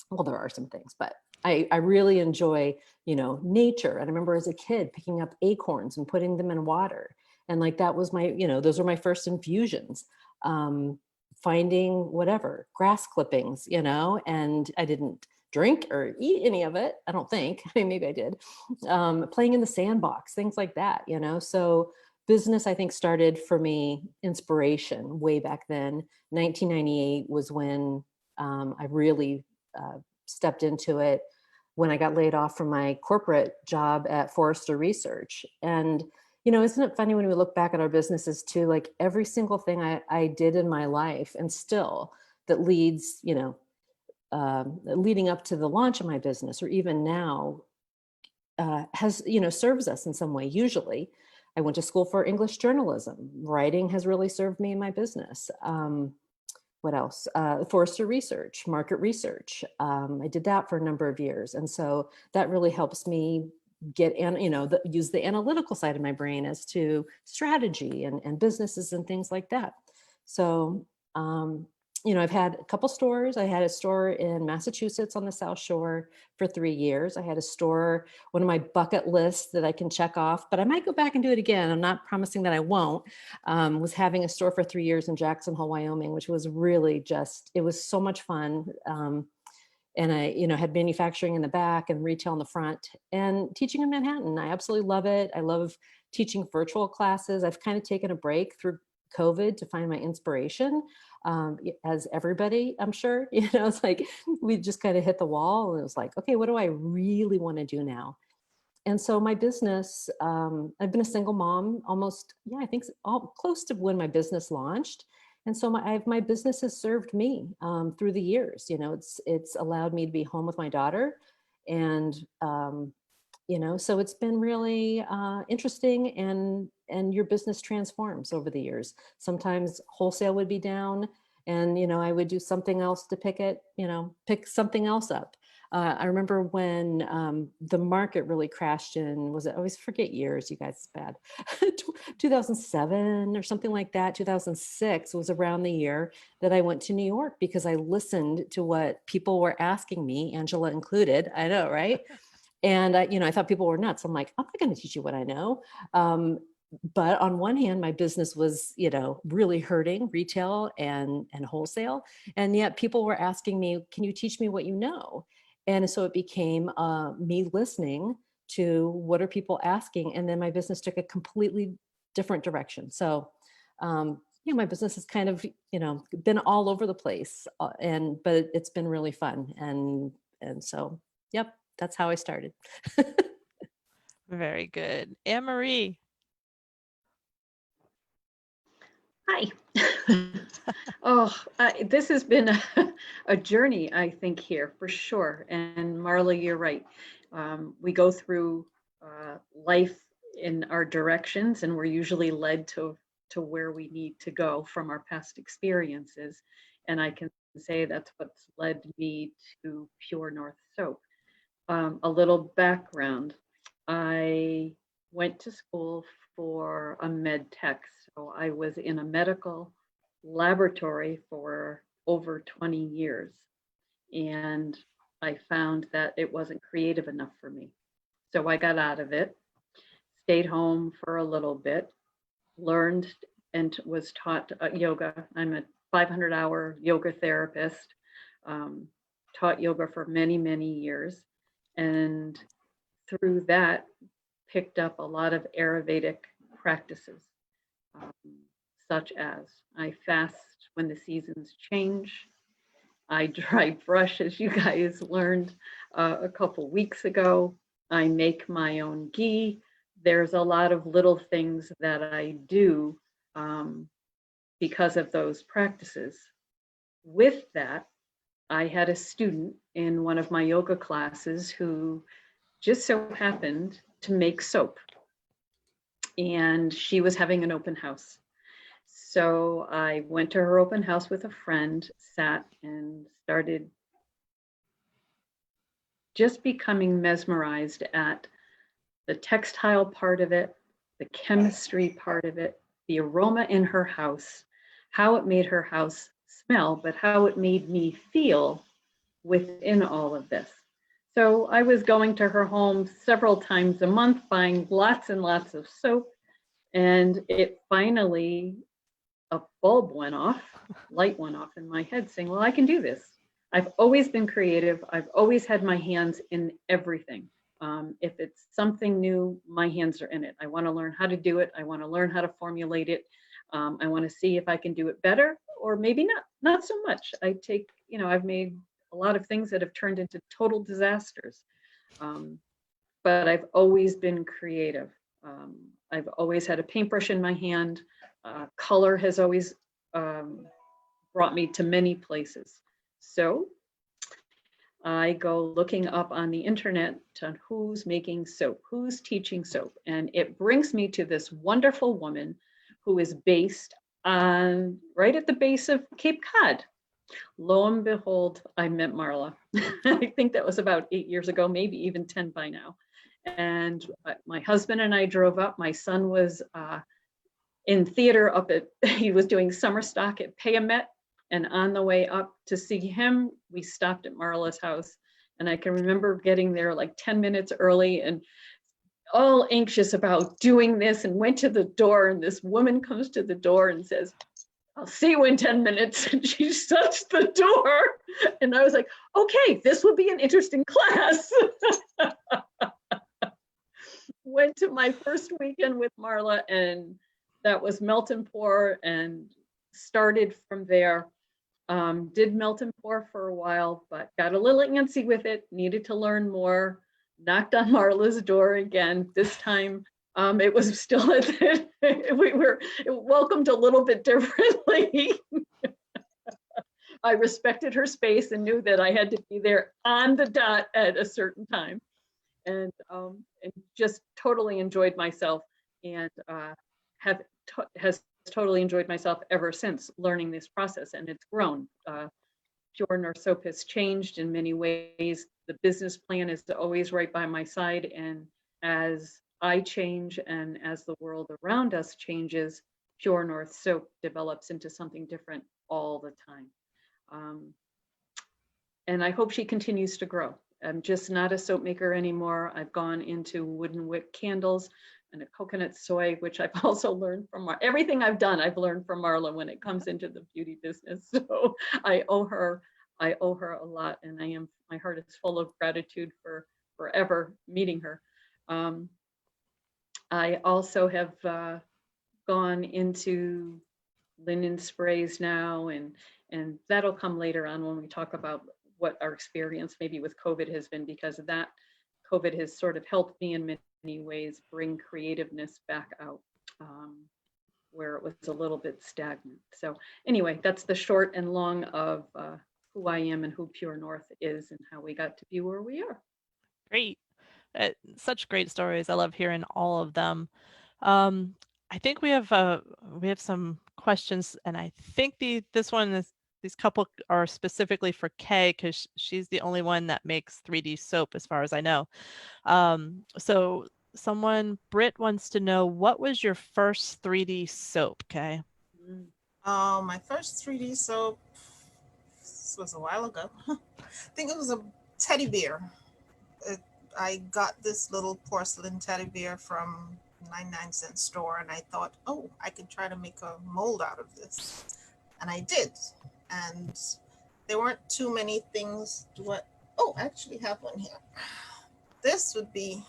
well, there are some things, but I really enjoy, you know, nature. And I remember as a kid picking up acorns and putting them in water. And like, that was my, you know, those were my first infusions. Finding whatever, grass clippings, you know, and I didn't drink or eat any of it. I don't think, I mean, maybe I did. Playing in the sandbox, things like that, you know. So business, I think, started for me, inspiration way back then. 1998 was when I really stepped into it, when I got laid off from my corporate job at Forrester Research. And, you know, isn't it funny when we look back at our businesses too, like every single thing I did in my life and still that leads, you know, leading up to the launch of my business, or even now, has, you know, serves us in some way. Usually I went to school for English journalism. Writing has really served me in my business. What else? Forrester Research, market research. I did that for a number of years. And so that really helps me get, you know, use the analytical side of my brain as to strategy and businesses and things like that. So you know, I've had a couple stores. I had a store in Massachusetts on the South Shore for 3 years. I had a store, one of my bucket lists that I can check off, but I might go back and do it again. I'm not promising that I won't. Was having a store for 3 years in Jackson Hole, Wyoming, which was really just, it was so much fun. And I, you know, had manufacturing in the back and retail in the front, and teaching in Manhattan. I absolutely love it. I love teaching virtual classes. I've kind of taken a break through COVID to find my inspiration, as everybody, I'm sure, you know, it's like we just kind of hit the wall, and it was like, okay, what do I really want to do now? And so my business, I've been a single mom almost, yeah, I think all close to when my business launched. And so my business has served me through the years. You know, it's allowed me to be home with my daughter, and you know, so it's been really interesting, and your business transforms over the years. Sometimes wholesale would be down, and you know, I would do something else to pick something else up. I remember when the market really crashed in, was it, I always forget years, you guys, it's bad. 2007 or something like that. 2006 was around the year that I went to New York, because I listened to what people were asking me, Angela included. I know, right? And you know, I thought people were nuts. I'm like, I'm not going to teach you what I know. But on one hand, my business was, you know, really hurting, retail and wholesale. And yet people were asking me, can you teach me what you know? And so it became me listening to what are people asking. And then my business took a completely different direction. So, yeah, my business has kind of, you know, been all over the place, but it's been really fun. And so, yep, that's how I started. Very good. Anne-Marie. Hi. Oh, this has been a journey, I think, here for sure. And Marla, you're right. We go through life in our directions, and we're usually led to where we need to go from our past experiences. And I can say that's what's led me to Pure North Soap. A little background. I went to school for a med tech. So I was in a medical laboratory for over 20 years. And I found that it wasn't creative enough for me. So I got out of it, stayed home for a little bit, learned and was taught yoga. I'm a 500-hour yoga therapist, taught yoga for many, many years. And through that, picked up a lot of Ayurvedic practices, such as I fast when the seasons change. I dry brush, as you guys learned a couple weeks ago. I make my own ghee. There's a lot of little things that I do because of those practices. With that, I had a student in one of my yoga classes who just so happened to make soap, and she was having an open house. So I went to her open house with a friend, sat and started just becoming mesmerized at the textile part of it, the chemistry part of it, the aroma in her house, how it made her house smell, but how it made me feel within all of this. So I was going to her home several times a month, buying lots and lots of soap. And it finally, a bulb went off, light went off in my head saying, well, I can do this. I've always been creative. I've always had my hands in everything. If it's something new, my hands are in it. I want to learn how to do it. I want to learn how to formulate it. I want to see if I can do it better, or maybe not so much. I've made a lot of things that have turned into total disasters. But I've always been creative. I've always had a paintbrush in my hand. Color has always brought me to many places. So I go looking up on the internet on who's making soap, who's teaching soap. And it brings me to this wonderful woman who is based on right at the base of Cape Cod. Lo and behold, I met Marla. I think that was about 8 years ago, maybe even 10 by now. And my husband and I drove up. My son was in theater he was doing summer stock at Payamet. And on the way up to see him, we stopped at Marla's house. And I can remember getting there like 10 minutes early and all anxious about doing this, and went to the door, and this woman comes to the door and says, "I'll see you in 10 minutes." And she shuts the door. And I was like, okay, this will be an interesting class. Went to my first weekend with Marla, and that was melt and pour, and started from there. Did melt and pour for a while, but got a little antsy with it, needed to learn more. Knocked on Marla's door again. This time it was still we were welcomed a little bit differently. I respected her space and knew that I had to be there on the dot at a certain time, and just totally enjoyed myself, and has totally enjoyed myself ever since learning this process, and it's grown. Pure North Soap has changed in many ways. The business plan is always right by my side, and as I change and as the world around us changes, Pure North Soap develops into something different all the time. And I hope she continues to grow. I'm just not a soap maker anymore. I've gone into wooden wick candles and a coconut soy, which I've also learned from everything I've done. I've learned from Marla when it comes into the beauty business. So I owe her a lot, and my heart is full of gratitude for forever meeting her. I also have gone into linen sprays now, and that'll come later on when we talk about what our experience maybe with COVID has been, because of that. COVID has sort of helped me in many ways bring creativeness back out where it was a little bit stagnant. So anyway, that's the short and long of who I am and who Pure North is and how we got to be where we are. Great. Such great stories. I love hearing all of them. I think we have some questions, and I think these couple are specifically for Kay, because she's the only one that makes 3D soap as far as I know. So Britt wants to know, what was your first 3D soap, Kay? My first 3D soap, this was a while ago. I think it was a teddy bear. I got this little porcelain teddy bear from 99-cent store, and I thought, oh, I could try to make a mold out of this. And I did. And there weren't too many things I actually have one here. This would be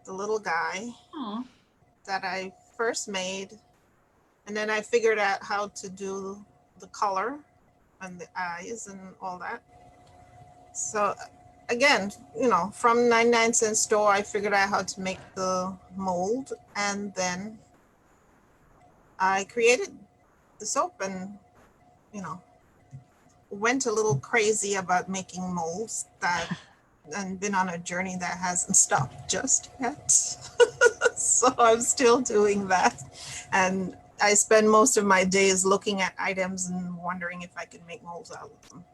the little guy that I first made. And then I figured out how to do the color and the eyes and all that. So again, from 99-cent store, I figured out how to make the mold, and then I created the soap, and went a little crazy about making molds and been on a journey that hasn't stopped just yet. So I'm still doing that, and I spend most of my days looking at items and wondering if I can make molds out of them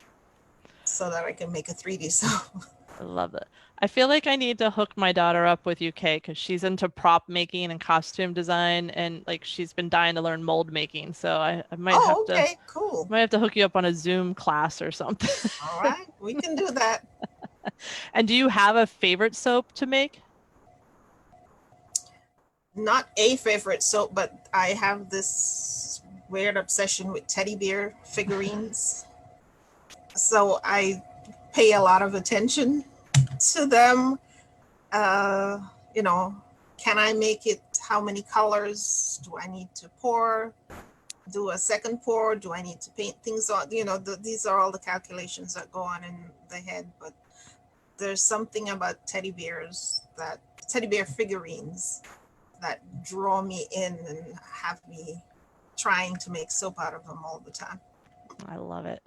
so that I can make a 3D soap. I love it. I feel like I need to hook my daughter up with you, Kay, because she's into prop making and costume design, and like she's been dying to learn mold making. So I might Cool. Might have to hook you up on a Zoom class or something. All right, we can do that. And do you have a favorite soap to make? Not a favorite soap, but I have this weird obsession with teddy bear figurines. So I pay a lot of attention to them. Can I make it? How many colors do I need to pour? Do a second pour? Do I need to paint things on? These are all the calculations that go on in the head. But there's something about teddy bear figurines that draw me in and have me trying to make soap out of them all the time. I love it.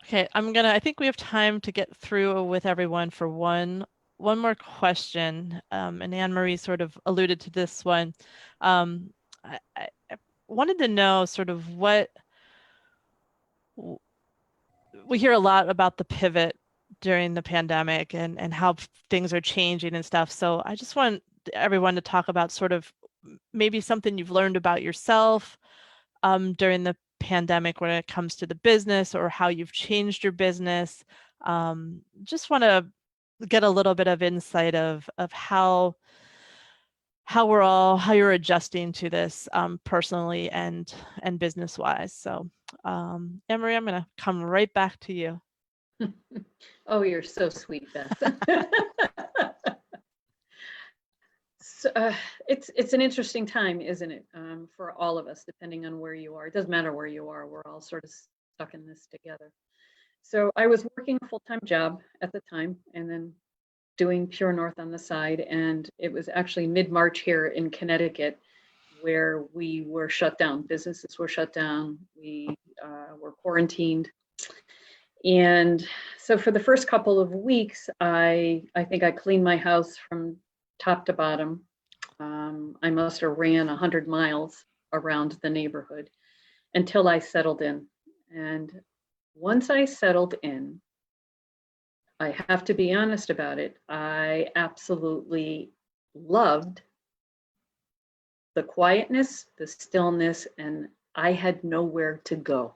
Okay, I think we have time to get through with everyone for one more question. And Anne-Marie sort of alluded to this one. I wanted to know sort of what we hear a lot about the pivot during the pandemic and how things are changing and stuff. So I just want everyone to talk about sort of maybe something you've learned about yourself during the pandemic when it comes to the business or how you've changed your business. Just want to get a little bit of insight of how how you're adjusting to this personally and business wise. So Emery, I'm going to come right back to you. Oh, you're so sweet, Beth. So, it's an interesting time, isn't it, for all of us, depending on where you are. It doesn't matter where you are. We're all sort of stuck in this together. So I was working a full-time job at the time and then doing Pure North on the side. And it was actually mid-March here in Connecticut where we were shut down. Businesses were shut down. We were quarantined. And so for the first couple of weeks, I think I cleaned my house from top to bottom. I must have ran 100 miles around the neighborhood until I settled in. And once I settled in, I have to be honest about it, I absolutely loved the quietness, the stillness, and I had nowhere to go.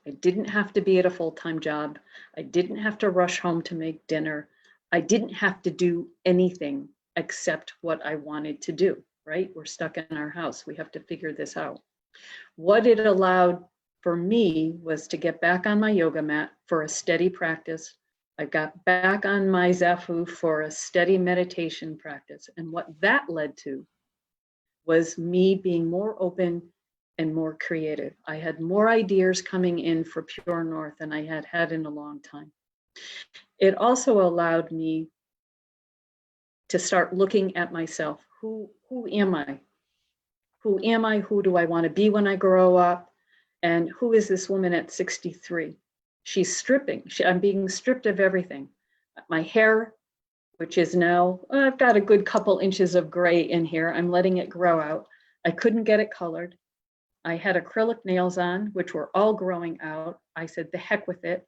I didn't have to be at a full-time job. I didn't have to rush home to make dinner. I didn't have to do anything except what I wanted to do, right? We're stuck in our house. We have to figure this out. What it allowed for me was to get back on my yoga mat for a steady practice. I got back on my Zafu for a steady meditation practice. And what that led to was me being more open and more creative. I had more ideas coming in for Pure North than I had had in a long time. It also allowed me to start looking at myself. Who am I? Who am I? Who do I want to be when I grow up? And who is this woman at 63? She's stripping. I'm being stripped of everything. My hair, which is now, I've got a good couple inches of gray in here. I'm letting it grow out. I couldn't get it colored. I had acrylic nails on, which were all growing out. I said, the heck with it.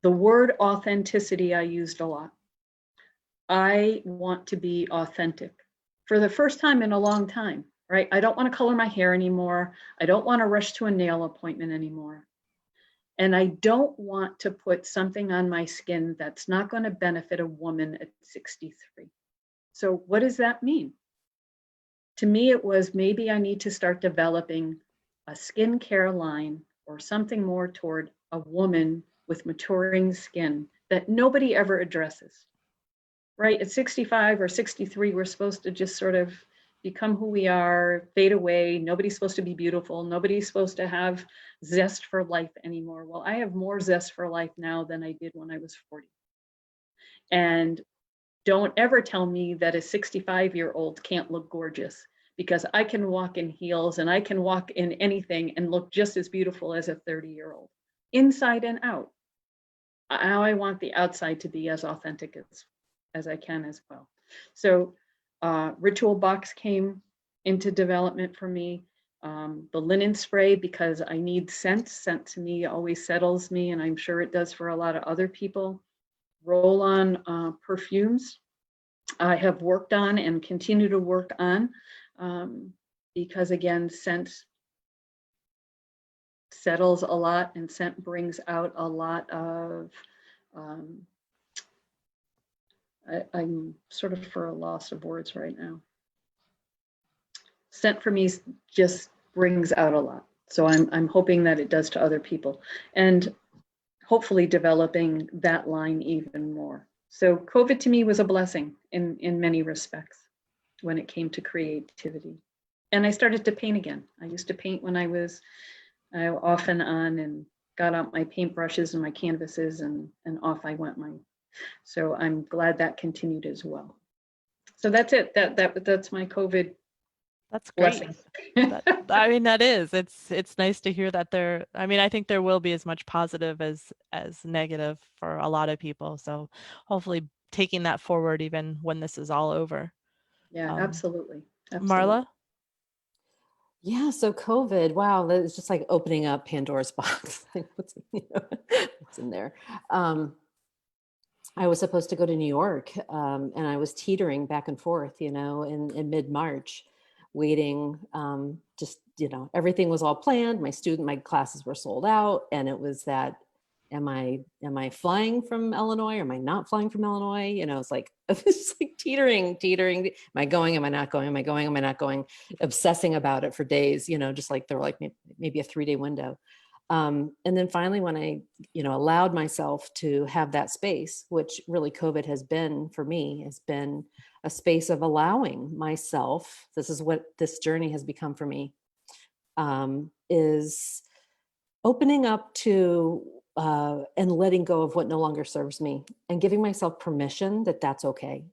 The word authenticity I used a lot. I want to be authentic for the first time in a long time, right? I don't want to color my hair anymore. I don't want to rush to a nail appointment anymore. And I don't want to put something on my skin that's not going to benefit a woman at 63. So what does that mean? To me, it was maybe I need to start developing a skincare line or something more toward a woman with maturing skin that nobody ever addresses. Right, at 65 or 63, we're supposed to just sort of become who we are, fade away. Nobody's supposed to be beautiful. Nobody's supposed to have zest for life anymore. Well, I have more zest for life now than I did when I was 40. And don't ever tell me that a 65-year-old can't look gorgeous, because I can walk in heels and I can walk in anything and look just as beautiful as a 30-year-old, inside and out. Now I want the outside to be as authentic as I can as well. So Ritual Box came into development for me. The linen spray, because I need scent. Scent to me always settles me, and I'm sure it does for a lot of other people. Roll-on perfumes I have worked on and continue to work on, because again, scent settles a lot, and scent brings out a lot of I'm sort of for a loss of words right now. Scent for me just brings out a lot. So I'm hoping that it does to other people, and hopefully developing that line even more. So COVID to me was a blessing in many respects when it came to creativity. And I started to paint again. I used to paint when I was off and on, and got out my paintbrushes and my canvases, and off I went. So I'm glad that continued as well. So that's it. That's my COVID. That's great. I mean, that is. It's nice to hear that there. I mean, I think there will be as much positive as negative for a lot of people. So hopefully taking that forward even when this is all over. Yeah, absolutely. Marla? Yeah, so COVID, wow, that is just like opening up Pandora's box. Like what's in there? I was supposed to go to New York, and I was teetering back and forth, in mid-March, waiting just everything was all planned. My classes were sold out, and it was that, am I flying from Illinois? Or am I not flying from Illinois? It's like, it's like teetering. Am I going? Am I not going? Am I going? Am I not going? Obsessing about it for days, just like there were like maybe a 3-day window. And then finally, when I, allowed myself to have that space, which really COVID has been for me, has been a space of allowing myself, this is what this journey has become for me, is opening up to and letting go of what no longer serves me, and giving myself permission that that's okay,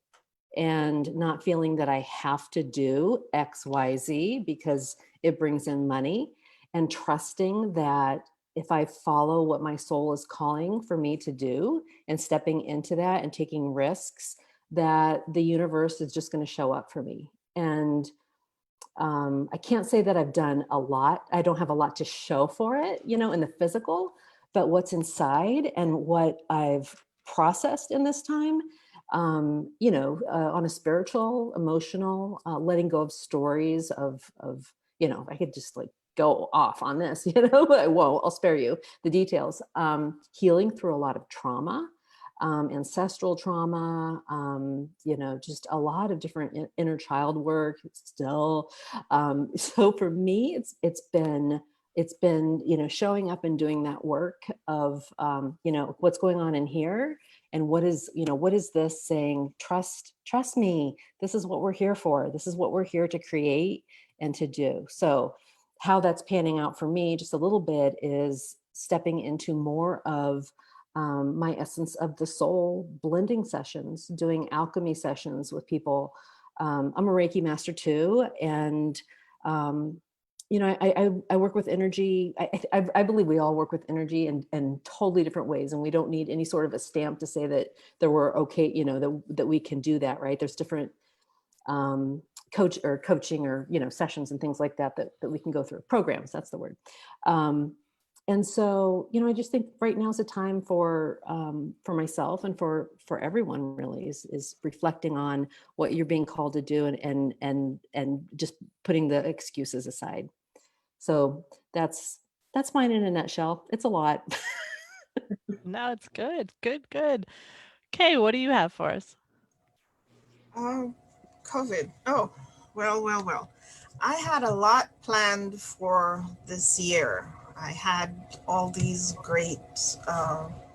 and not feeling that I have to do X, Y, Z because it brings in money, and trusting that if I follow what my soul is calling for me to do and stepping into that and taking risks, that the universe is just going to show up for me. And I can't say that I've done a lot. I don't have a lot to show for it, in the physical, but what's inside and what I've processed in this time, on a spiritual, emotional, letting go of stories of, I could just like go off on this, but whoa, I'll spare you the details. Healing through a lot of trauma, ancestral trauma, just a lot of different inner child work still. So for me, it's been, showing up and doing that work of, what's going on in here, and what is this saying? Trust me. This is what we're here for. This is what we're here to create and to do. So how that's panning out for me just a little bit is stepping into more of my essence of the soul, blending sessions, doing alchemy sessions with people. I'm a Reiki master too. And, I work with energy. I believe we all work with energy in totally different ways. And we don't need any sort of a stamp to say that we're okay, that we can do that, right? There's different coaching or, sessions and things like that we can go through. Programs, that's the word. And so, I just think right now is a time for myself and for everyone really is reflecting on what you're being called to do and just putting the excuses aside. So that's mine in a nutshell. It's a lot. No, it's good. Good. Kay, what do you have for us? COVID. Oh, well. I had a lot planned for this year. I had all these great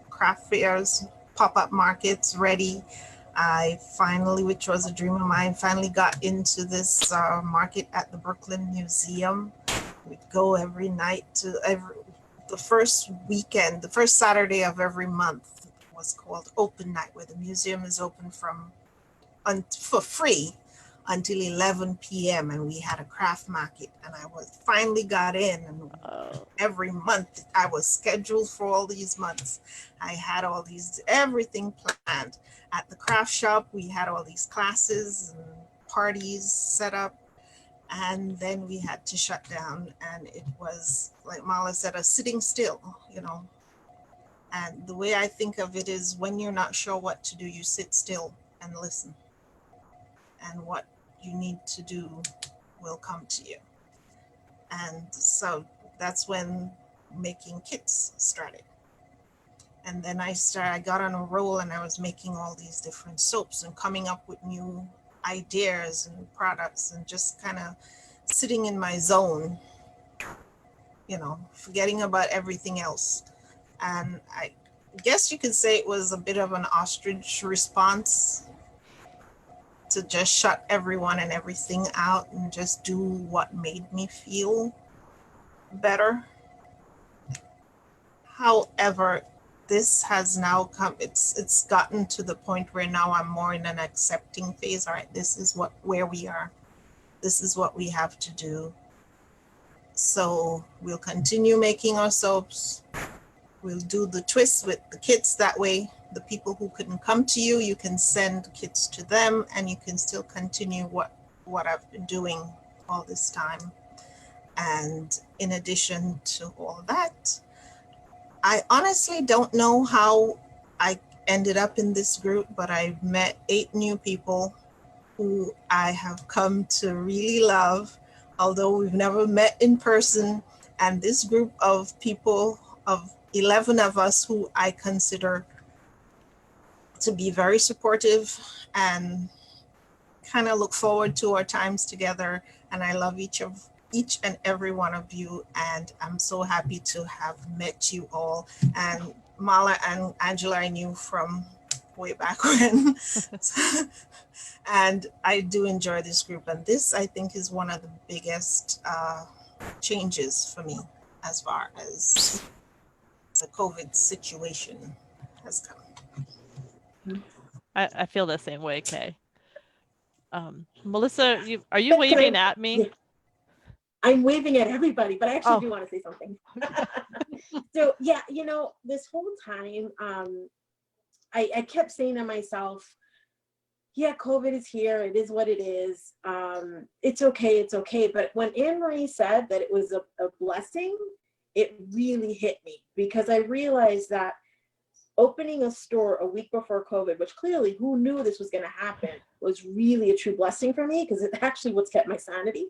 craft fairs, pop-up markets ready. I finally, which was a dream of mine, finally got into this market at the Brooklyn Museum. We'd go every night to the first weekend, the first Saturday of every month was called open night, where the museum is open for free until 11 p.m. and we had a craft market, and I finally got in, and every month I was scheduled for all these months. I had everything planned. At the craft shop, we had all these classes and parties set up, and then we had to shut down, and it was, like Marla said, a sitting still, And the way I think of it is, when you're not sure what to do, you sit still and listen. And what you need to do will come to you. And so that's when making kits started. And then I got on a roll, and I was making all these different soaps and coming up with new ideas and products, and just kind of sitting in my zone, forgetting about everything else. And I guess you could say it was a bit of an ostrich response, to just shut everyone and everything out and just do what made me feel better. However, this has now come, it's gotten to the point where now I'm more in an accepting phase. All right, this is where we are. This is what we have to do. So we'll continue making our soaps. We'll do the twists with the kits. That way, the people who couldn't come to you, you can send kits to them, and you can still continue what I've been doing all this time. And in addition to all that, I honestly don't know how I ended up in this group, but I've met 8 new people who I have come to really love although we've never met in person. And this group of people, of 11 of us, who I consider to be very supportive and kind of look forward to our times together. And I love each and every one of you. And I'm so happy to have met you all. And Mala and Angela, I knew from way back when. And I do enjoy this group. And this, I think, is one of the biggest changes for me as far as the COVID situation has come. I feel the same way, Kay. Melissa, are you waving at me? Yeah, I'm waving at everybody, but I actually do want to say something. So yeah, you know, this whole time, I kept saying to myself, yeah, COVID is here. It is what it is. It's okay. It's okay. But when Anne-Marie said that it was a blessing, it really hit me, because I realized that opening a store a week before COVID, which clearly who knew this was going to happen, was really a true blessing for me, because it's actually what's kept my sanity.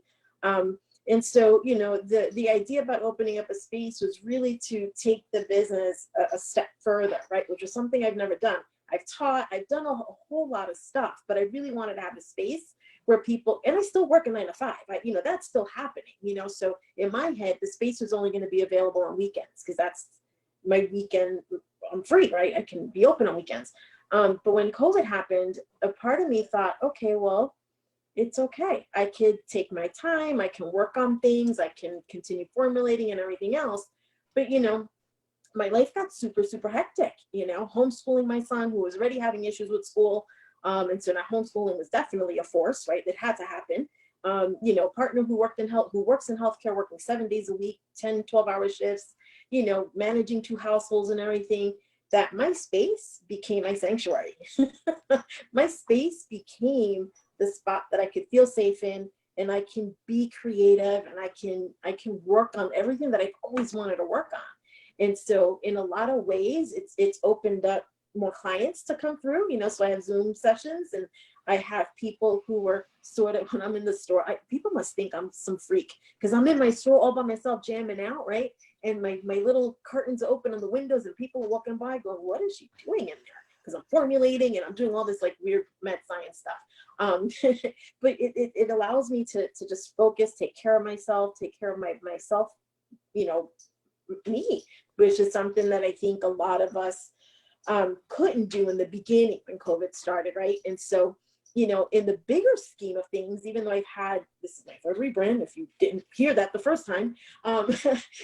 And so, you know, the idea about opening up a space was really to take the business a step further, right? Which was something I've never done. I've taught, I've done a whole lot of stuff, but I really wanted to have a space where people, and I still work a 9 to 5, you know, that's still happening, you know? So in my head, the space was only going to be available on weekends, because that's my weekend. I'm free, right? I can be open on weekends. But when COVID happened, a part of me thought, okay, well, it's okay. I could take my time. I can work on things. I can continue formulating and everything else. But, you know, my life got super, super hectic, you know, homeschooling my son, who was already having issues with school. And so now homeschooling was definitely a force, right? That had to happen. You know, partner who works in healthcare, working 7 days a week, 10, 12-hour shifts, you know, managing 2 households and everything, that my space became my sanctuary. My space became the spot that I could feel safe in, and I can be creative, and I can work on everything that I've always wanted to work on. And so in a lot of ways, it's opened up more clients to come through, you know, so I have Zoom sessions, and I have people who are sort of, when I'm in the store, people must think I'm some freak, because I'm in my store all by myself jamming out, right? And my little curtains open on the windows, and people are walking by going, what is she doing in there? Because I'm formulating and I'm doing all this like weird mad science stuff. But it allows me to just focus, take care of myself, take care of myself, you know, me, which is something that I think a lot of us couldn't do in the beginning when COVID started, right? And so, you know, in the bigger scheme of things, even though this is my third rebrand, if you didn't hear that the first time,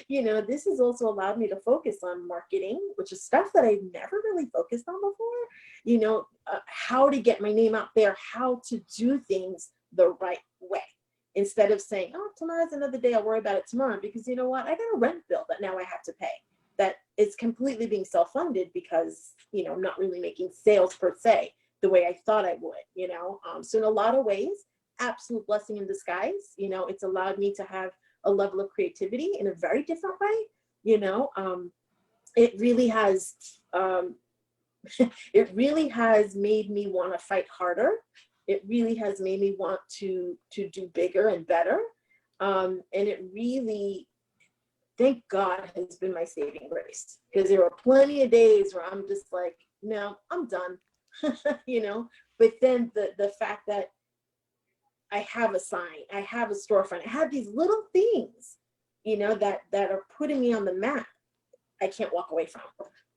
you know, this has also allowed me to focus on marketing, which is stuff that I've never really focused on before, you know, how to get my name out there, how to do things the right way. Instead of saying, oh, tomorrow's another day, I'll worry about it tomorrow, because you know what, I got a rent bill that now I have to pay. That is completely being self-funded, because, you know, I'm not really making sales per se the way I thought I would, you know. So in a lot of ways, absolute blessing in disguise. You know, it's allowed me to have a level of creativity in a very different way, you know. It really has, it really has made me want to fight harder. It really has made me want to do bigger and better. And it really, thank God, has been my saving grace, because there were plenty of days where I'm just like, no, I'm done, you know. But then the fact that I have a sign, I have a storefront, I have these little things, you know, that are putting me on the map, I can't walk away from,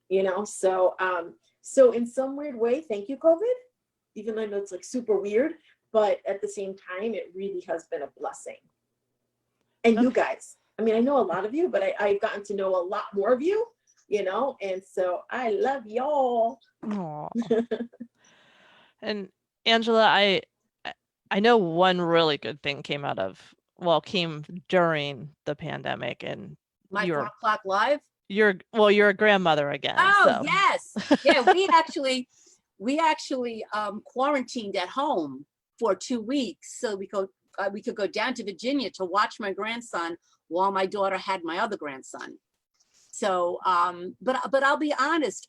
you know. So so in some weird way, thank you, COVID, even though I know it's like super weird, but at the same time, it really has been a blessing. And you guys, I mean, I know a lot of you, but I've gotten to know a lot more of you, you know, and so I love y'all. And Angela, I know one really good thing came came during the pandemic, and My Frog Clock Live. You're a grandmother again. Oh, so. yes. Yeah, we actually quarantined at home for 2 weeks, so we could go down to Virginia to watch my grandson while my daughter had my other grandson. So, but I'll be honest,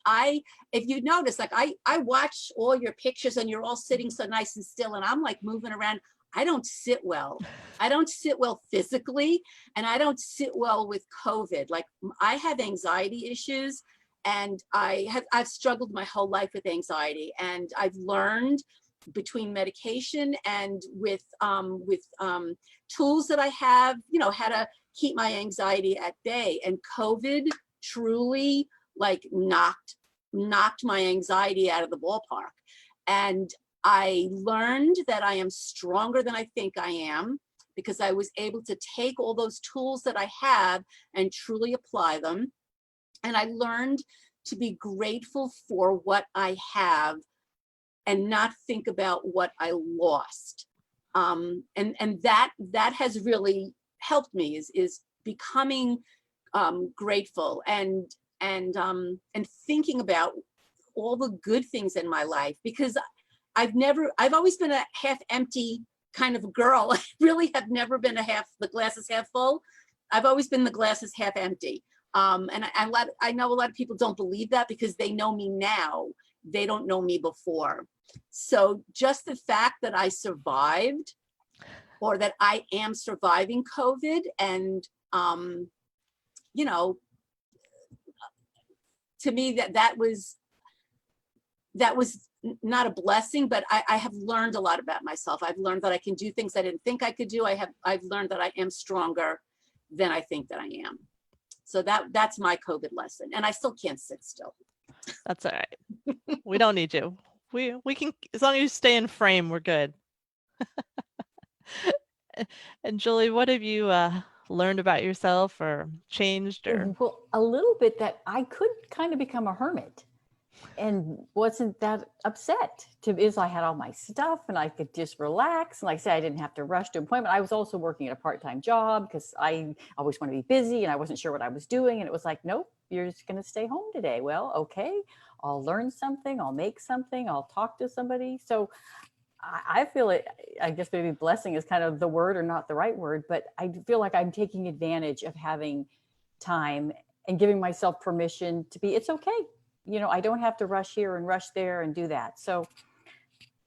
if you notice, like I watch all your pictures and you're all sitting so nice and still, and I'm like moving around. I don't sit well. I don't sit well physically, and I don't sit well with COVID. Like, I have anxiety issues, and I've struggled my whole life with anxiety, and I've learned between medication and with tools that I have, you know, how to keep my anxiety at bay. And COVID truly like knocked my anxiety out of the ballpark. And I learned that I am stronger than I think I am, because I was able to take all those tools that I have and truly apply them. And I learned to be grateful for what I have and not think about what I lost. And that has really helped me, is becoming grateful and thinking about all the good things in my life, because I've always been a half empty kind of a girl. I really have never been the glass is half full. I've always been the glass is half empty. And I know a lot of people don't believe that because they know me now. They don't know me before. So just the fact that I survived, or that I am surviving COVID, and you know, to me that was not a blessing, but I have learned a lot about myself. I've learned that I can do things I didn't think I could do. I've learned that I am stronger than I think that I am. So that's my COVID lesson. And I still can't sit still. That's all right. We don't need you. We can, as long as you stay in frame, we're good. And Julie, what have you learned about yourself or changed? Or Well, a little bit, that I could kind of become a hermit and wasn't that upset is I had all my stuff and I could just relax. And like I said, I didn't have to rush to appointment. I was also working at a part-time job because I always want to be busy and I wasn't sure what I was doing. And it was like, nope, you're just going to stay home today. Well, okay, I'll learn something. I'll make something. I'll talk to somebody. So I feel it, I guess maybe blessing is kind of the word or not the right word, but I feel like I'm taking advantage of having time and giving myself permission to be, it's okay. You know, I don't have to rush here and rush there and do that. So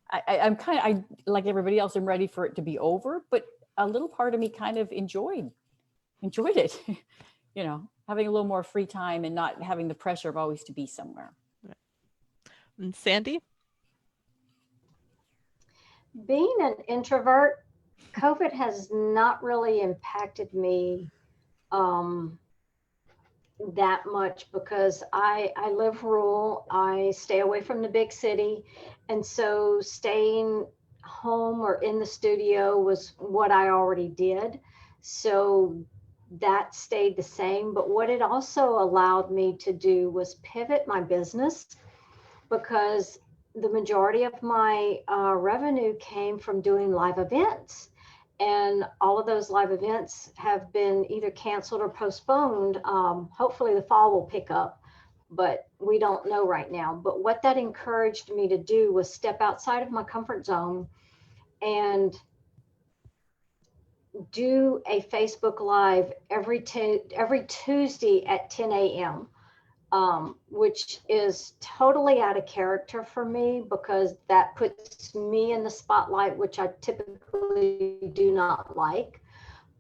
I'm kind of, like everybody else, I'm ready for it to be over, but a little part of me kind of enjoyed it, you know, having a little more free time and not having the pressure of always to be somewhere. And Sandy? Being an introvert, COVID has not really impacted me that much because I live rural. I stay away from the big city. And so staying home or in the studio was what I already did. So that stayed the same. But what it also allowed me to do was pivot my business, because the majority of my revenue came from doing live events. And all of those live events have been either canceled or postponed. Hopefully the fall will pick up, but we don't know right now. But what that encouraged me to do was step outside of my comfort zone and do a Facebook Live every Tuesday at 10 a.m. Which is totally out of character for me because that puts me in the spotlight, which I typically do not like.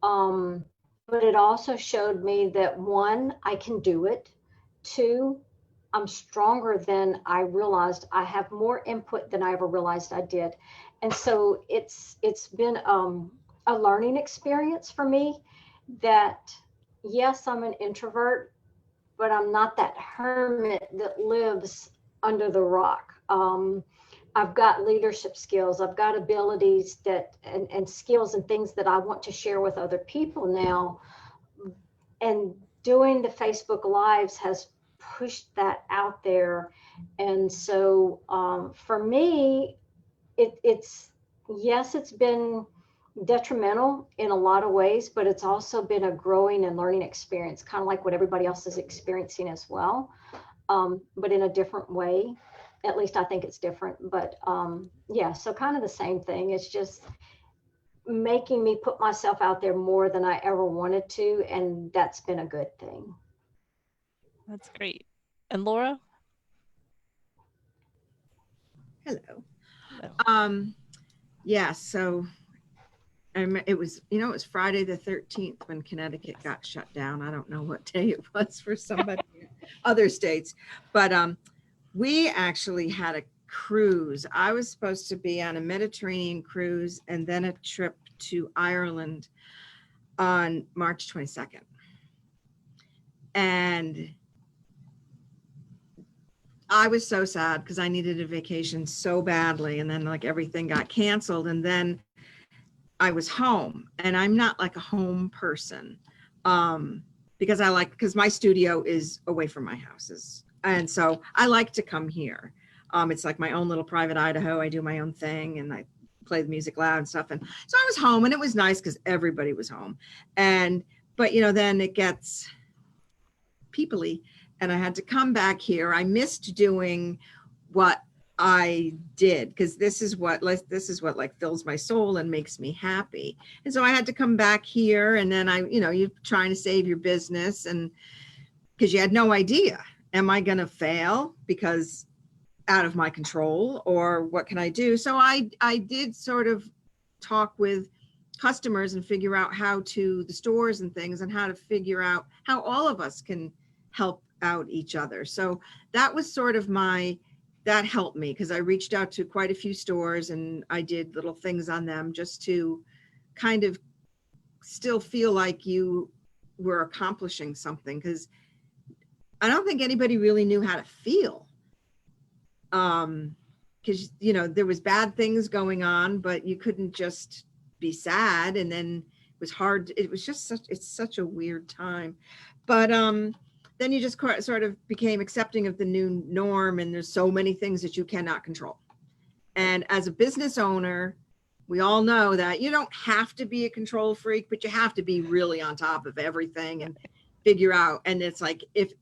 But it also showed me that, one, I can do it. Two, I'm stronger than I realized. I have more input than I ever realized I did. And so it's been a learning experience for me that, yes, I'm an introvert, but I'm not that hermit that lives under the rock. I've got leadership skills. I've got abilities and skills and things that I want to share with other people now. And doing the Facebook Lives has pushed that out there. And so for me, it's been detrimental in a lot of ways, but it's also been a growing and learning experience, kind of like what everybody else is experiencing as well, but in a different way. At least I think it's different, but yeah, so kind of the same thing. It's just making me put myself out there more than I ever wanted to, and that's been a good thing. That's great. And Laura? Hello. No. Yeah, so it was, it was Friday the 13th when Connecticut got shut down. I don't know what day it was for somebody in other states, but we actually had a cruise. I was supposed to be on a Mediterranean cruise and then a trip to Ireland on March 22nd. And I was so sad because I needed a vacation so badly. And then like everything got canceled. And then I was home, and I'm not like a home person because my studio is away from my houses. And so I like to come here. It's like my own little private Idaho. I do my own thing and I play the music loud and stuff. And so I was home, and it was nice because everybody was home. But then it gets peoply, and I had to come back here. I missed doing what I did because this is what like fills my soul and makes me happy. And so I had to come back here, and then you're trying to save your business, and because you had no idea, am I going to fail because out of my control, or what can I do? So I did sort of talk with customers and figure out the stores and things, and how to figure out how all of us can help out each other. So that was sort of that helped me, because I reached out to quite a few stores and I did little things on them just to kind of still feel like you were accomplishing something, because I don't think anybody really knew how to feel. Because there was bad things going on, but you couldn't just be sad, and then it was hard. It was just it's such a weird time. But then you just sort of became accepting of the new norm, and there's so many things that you cannot control. And as a business owner, we all know that you don't have to be a control freak, but you have to be really on top of everything and figure out. And it's like, if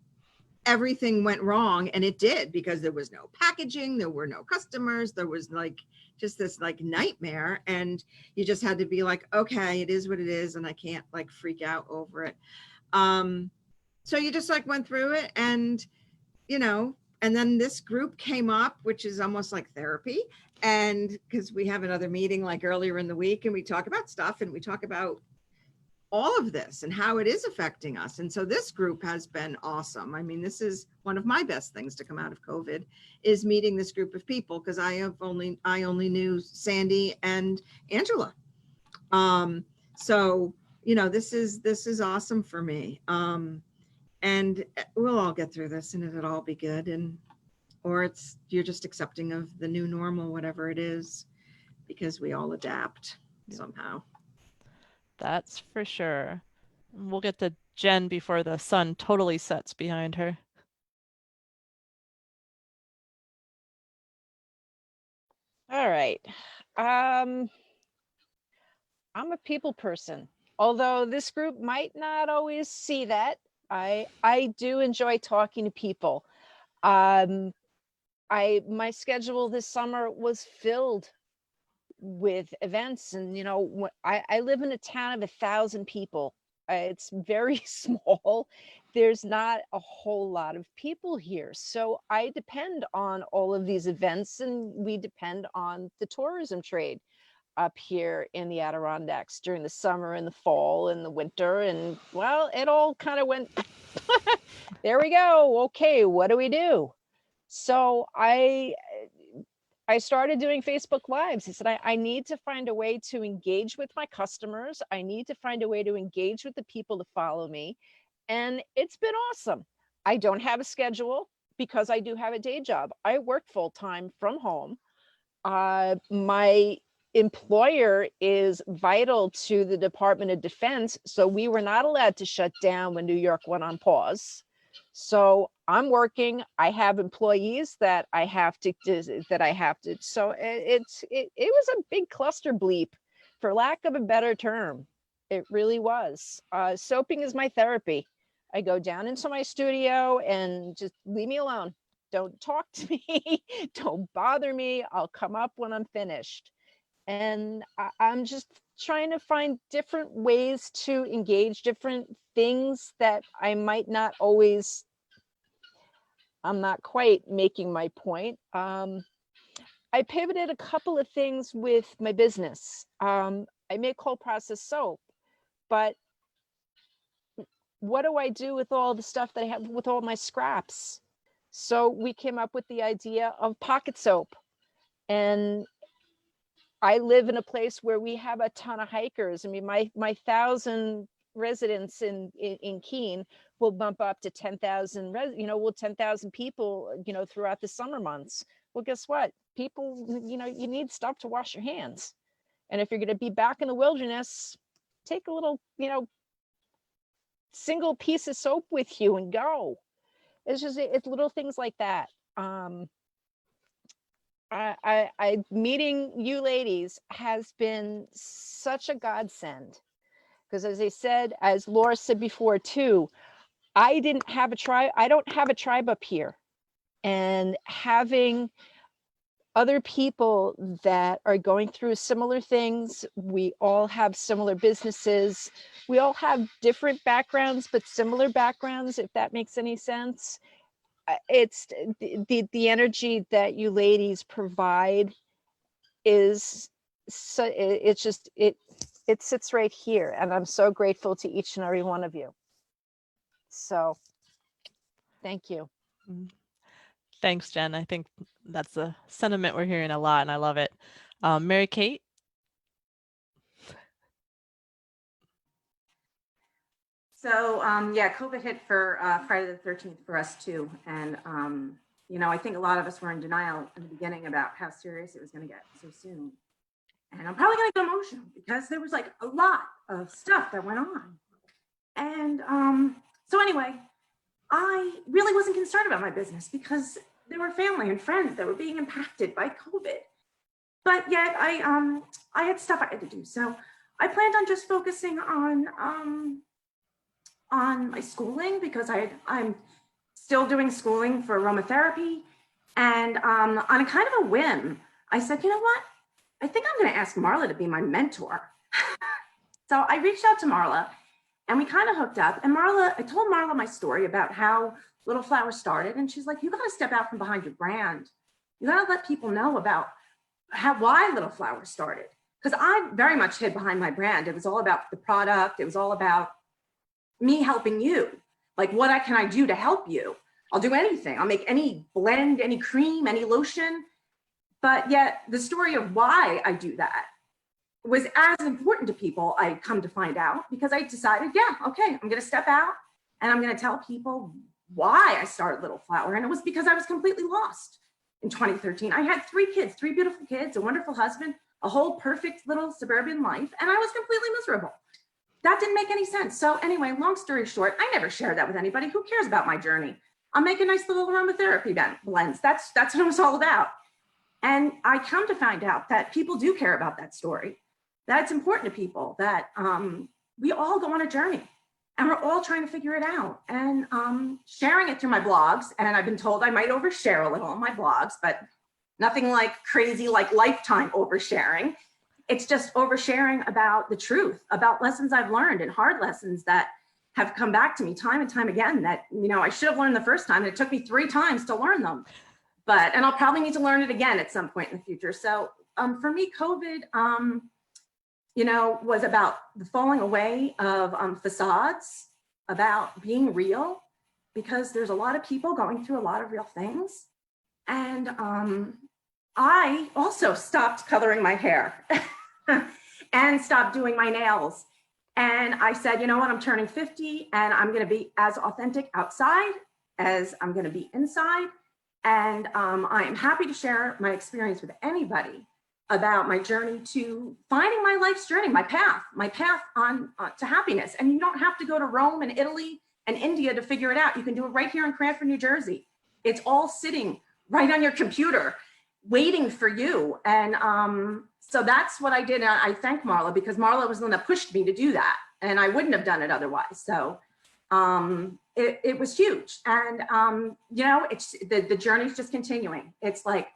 everything went wrong, and it did, because there was no packaging, there were no customers, there was like just this like nightmare, and you just had to be like, okay, it is what it is, and I can't like freak out over it. So you just like went through it, and and then this group came up, which is almost like therapy. And because we have another meeting like earlier in the week, and we talk about stuff, and we talk about all of this and how it is affecting us. And so this group has been awesome. I mean, this is one of my best things to come out of COVID, is meeting this group of people, because I only knew Sandy and Angela. So this is awesome for me. And we'll all get through this, and it'll all be good. Or you're just accepting of the new normal, whatever it is, because we all adapt somehow. That's for sure. We'll get to Jen before the sun totally sets behind her. All right. I'm a people person, although this group might not always see that. I do enjoy talking to people. My schedule this summer was filled with events, and I live in a town of 1,000 people. It's very small. There's not a whole lot of people here, so I depend on all of these events, and we depend on the tourism trade up here in the Adirondacks during the summer and the fall and the winter. And well, it all kind of went there we go. Okay, what do we do? So I started doing Facebook Lives. I said, I need to find a way to engage with my customers. I need to find a way to engage with the people that follow me. And it's been awesome. I don't have a schedule because I do have a day job. I work full time from home. My employer is vital to the Department of Defense. So we were not allowed to shut down when New York went on pause. So I'm working. I have employees that I have to. So it was a big cluster bleep, for lack of a better term. It really was. Soaping is my therapy. I go down into my studio and just leave me alone. Don't talk to me. Don't bother me. I'll come up when I'm finished. And I'm just trying to find different ways to engage, different things that I might not always, I'm not quite making my point. I pivoted a couple of things with my business. I make cold processed soap, but what do I do with all the stuff that I have with all my scraps? So we came up with the idea of pocket soap. And I live in a place where we have a ton of hikers. I mean, my 1,000 residents in Keene will bump up to 10,000, 10,000 people, throughout the summer months. Well, guess what? People, you need stuff to wash your hands. And if you're going to be back in the wilderness, take a little, single piece of soap with you and go. It's little things like that. Meeting you ladies has been such a godsend, because as Laura said before too, I don't have a tribe up here, and having other people that are going through similar things, we all have similar businesses, we all have different backgrounds, but similar backgrounds, if that makes any sense. It's the energy that you ladies provide is so, it sits right here, and I'm so grateful to each and every one of you. So thank you. Thanks, Jen. I think that's a sentiment we're hearing a lot, and I love it. Mary Kate? So yeah, COVID hit for Friday the 13th for us too. And, I think a lot of us were in denial in the beginning about how serious it was going to get so soon. And I'm probably going to get emotional because there was like a lot of stuff that went on. And so anyway, I really wasn't concerned about my business because there were family and friends that were being impacted by COVID. But yet I had stuff I had to do. So I planned on just focusing on my schooling, because I'm still doing schooling for aromatherapy. And on a kind of a whim, I said, you know what? I think I'm going to ask Marla to be my mentor. So I reached out to Marla and we kind of hooked up. And I told Marla my story about how Little Flower started. And she's like, you got to step out from behind your brand. You got to let people know about why Little Flower started. Because I very much hid behind my brand. It was all about the product. It was all about me helping you. Like, what can I do to help you? I'll do anything. I'll make any blend, any cream, any lotion. But yet the story of why I do that was as important to people, I come to find out, because I decided, yeah, okay, I'm going to step out and I'm going to tell people why I started Little Flower. And it was because I was completely lost in 2013. I had 3 kids, 3 beautiful kids, a wonderful husband, a whole perfect little suburban life, and I was completely miserable. That didn't make any sense. So anyway, long story short, I never shared that with anybody. Who cares about my journey? I'll make a nice little aromatherapy blends. That's what it was all about. And I come to find out that people do care about that story, that it's important to people, that we all go on a journey and we're all trying to figure it out. And sharing it through my blogs, and I've been told I might overshare a little on my blogs, but nothing like crazy, like lifetime oversharing. It's just oversharing about the truth, about lessons I've learned, and hard lessons that have come back to me time and time again that, I should have learned the first time, and it took me 3 times to learn them. And I'll probably need to learn it again at some point in the future. So for me, COVID, was about the falling away of facades, about being real, because there's a lot of people going through a lot of real things. And I also stopped coloring my hair and stopped doing my nails. And I said, you know what, I'm turning 50 and I'm going to be as authentic outside as I'm going to be inside. And I am happy to share my experience with anybody about my journey to finding my life's journey, my path on to happiness. And you don't have to go to Rome and Italy and India to figure it out. You can do it right here in Cranford, New Jersey. It's all sitting right on your computer, waiting for you. And so that's what I did. And I thank Marla, because Marla was the one that pushed me to do that. And I wouldn't have done it otherwise. So it was huge. And, it's the journey's just continuing. It's like,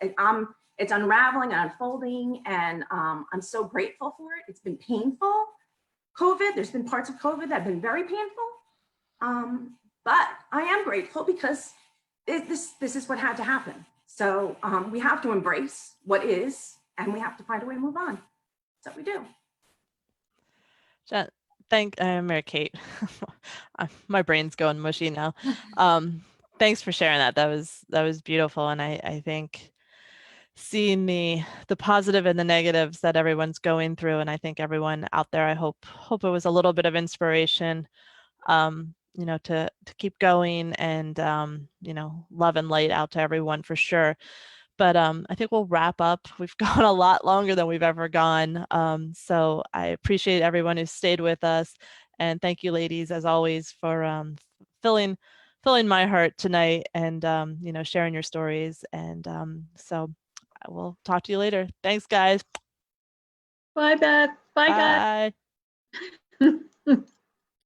it's unraveling and unfolding. And I'm so grateful for it. It's been painful. There's been parts of COVID that have been very painful. But I am grateful because this is what had to happen. So we have to embrace what is, and we have to find a way to move on. That's what we do. Thank Mary Kate. My brain's going mushy now. Thanks for sharing that. That was beautiful, and I think seeing the positive and the negatives that everyone's going through, and I think everyone out there, I hope it was a little bit of inspiration, you know, to keep going, and you know, love and light out to everyone for sure. But I think we'll wrap up. We've gone a lot longer than we've ever gone. So I appreciate everyone who stayed with us. And thank you, ladies, as always, for filling my heart tonight, and you know, sharing your stories. And so I will talk to you later. Thanks, guys. Bye, Beth. Bye, guys. Bye.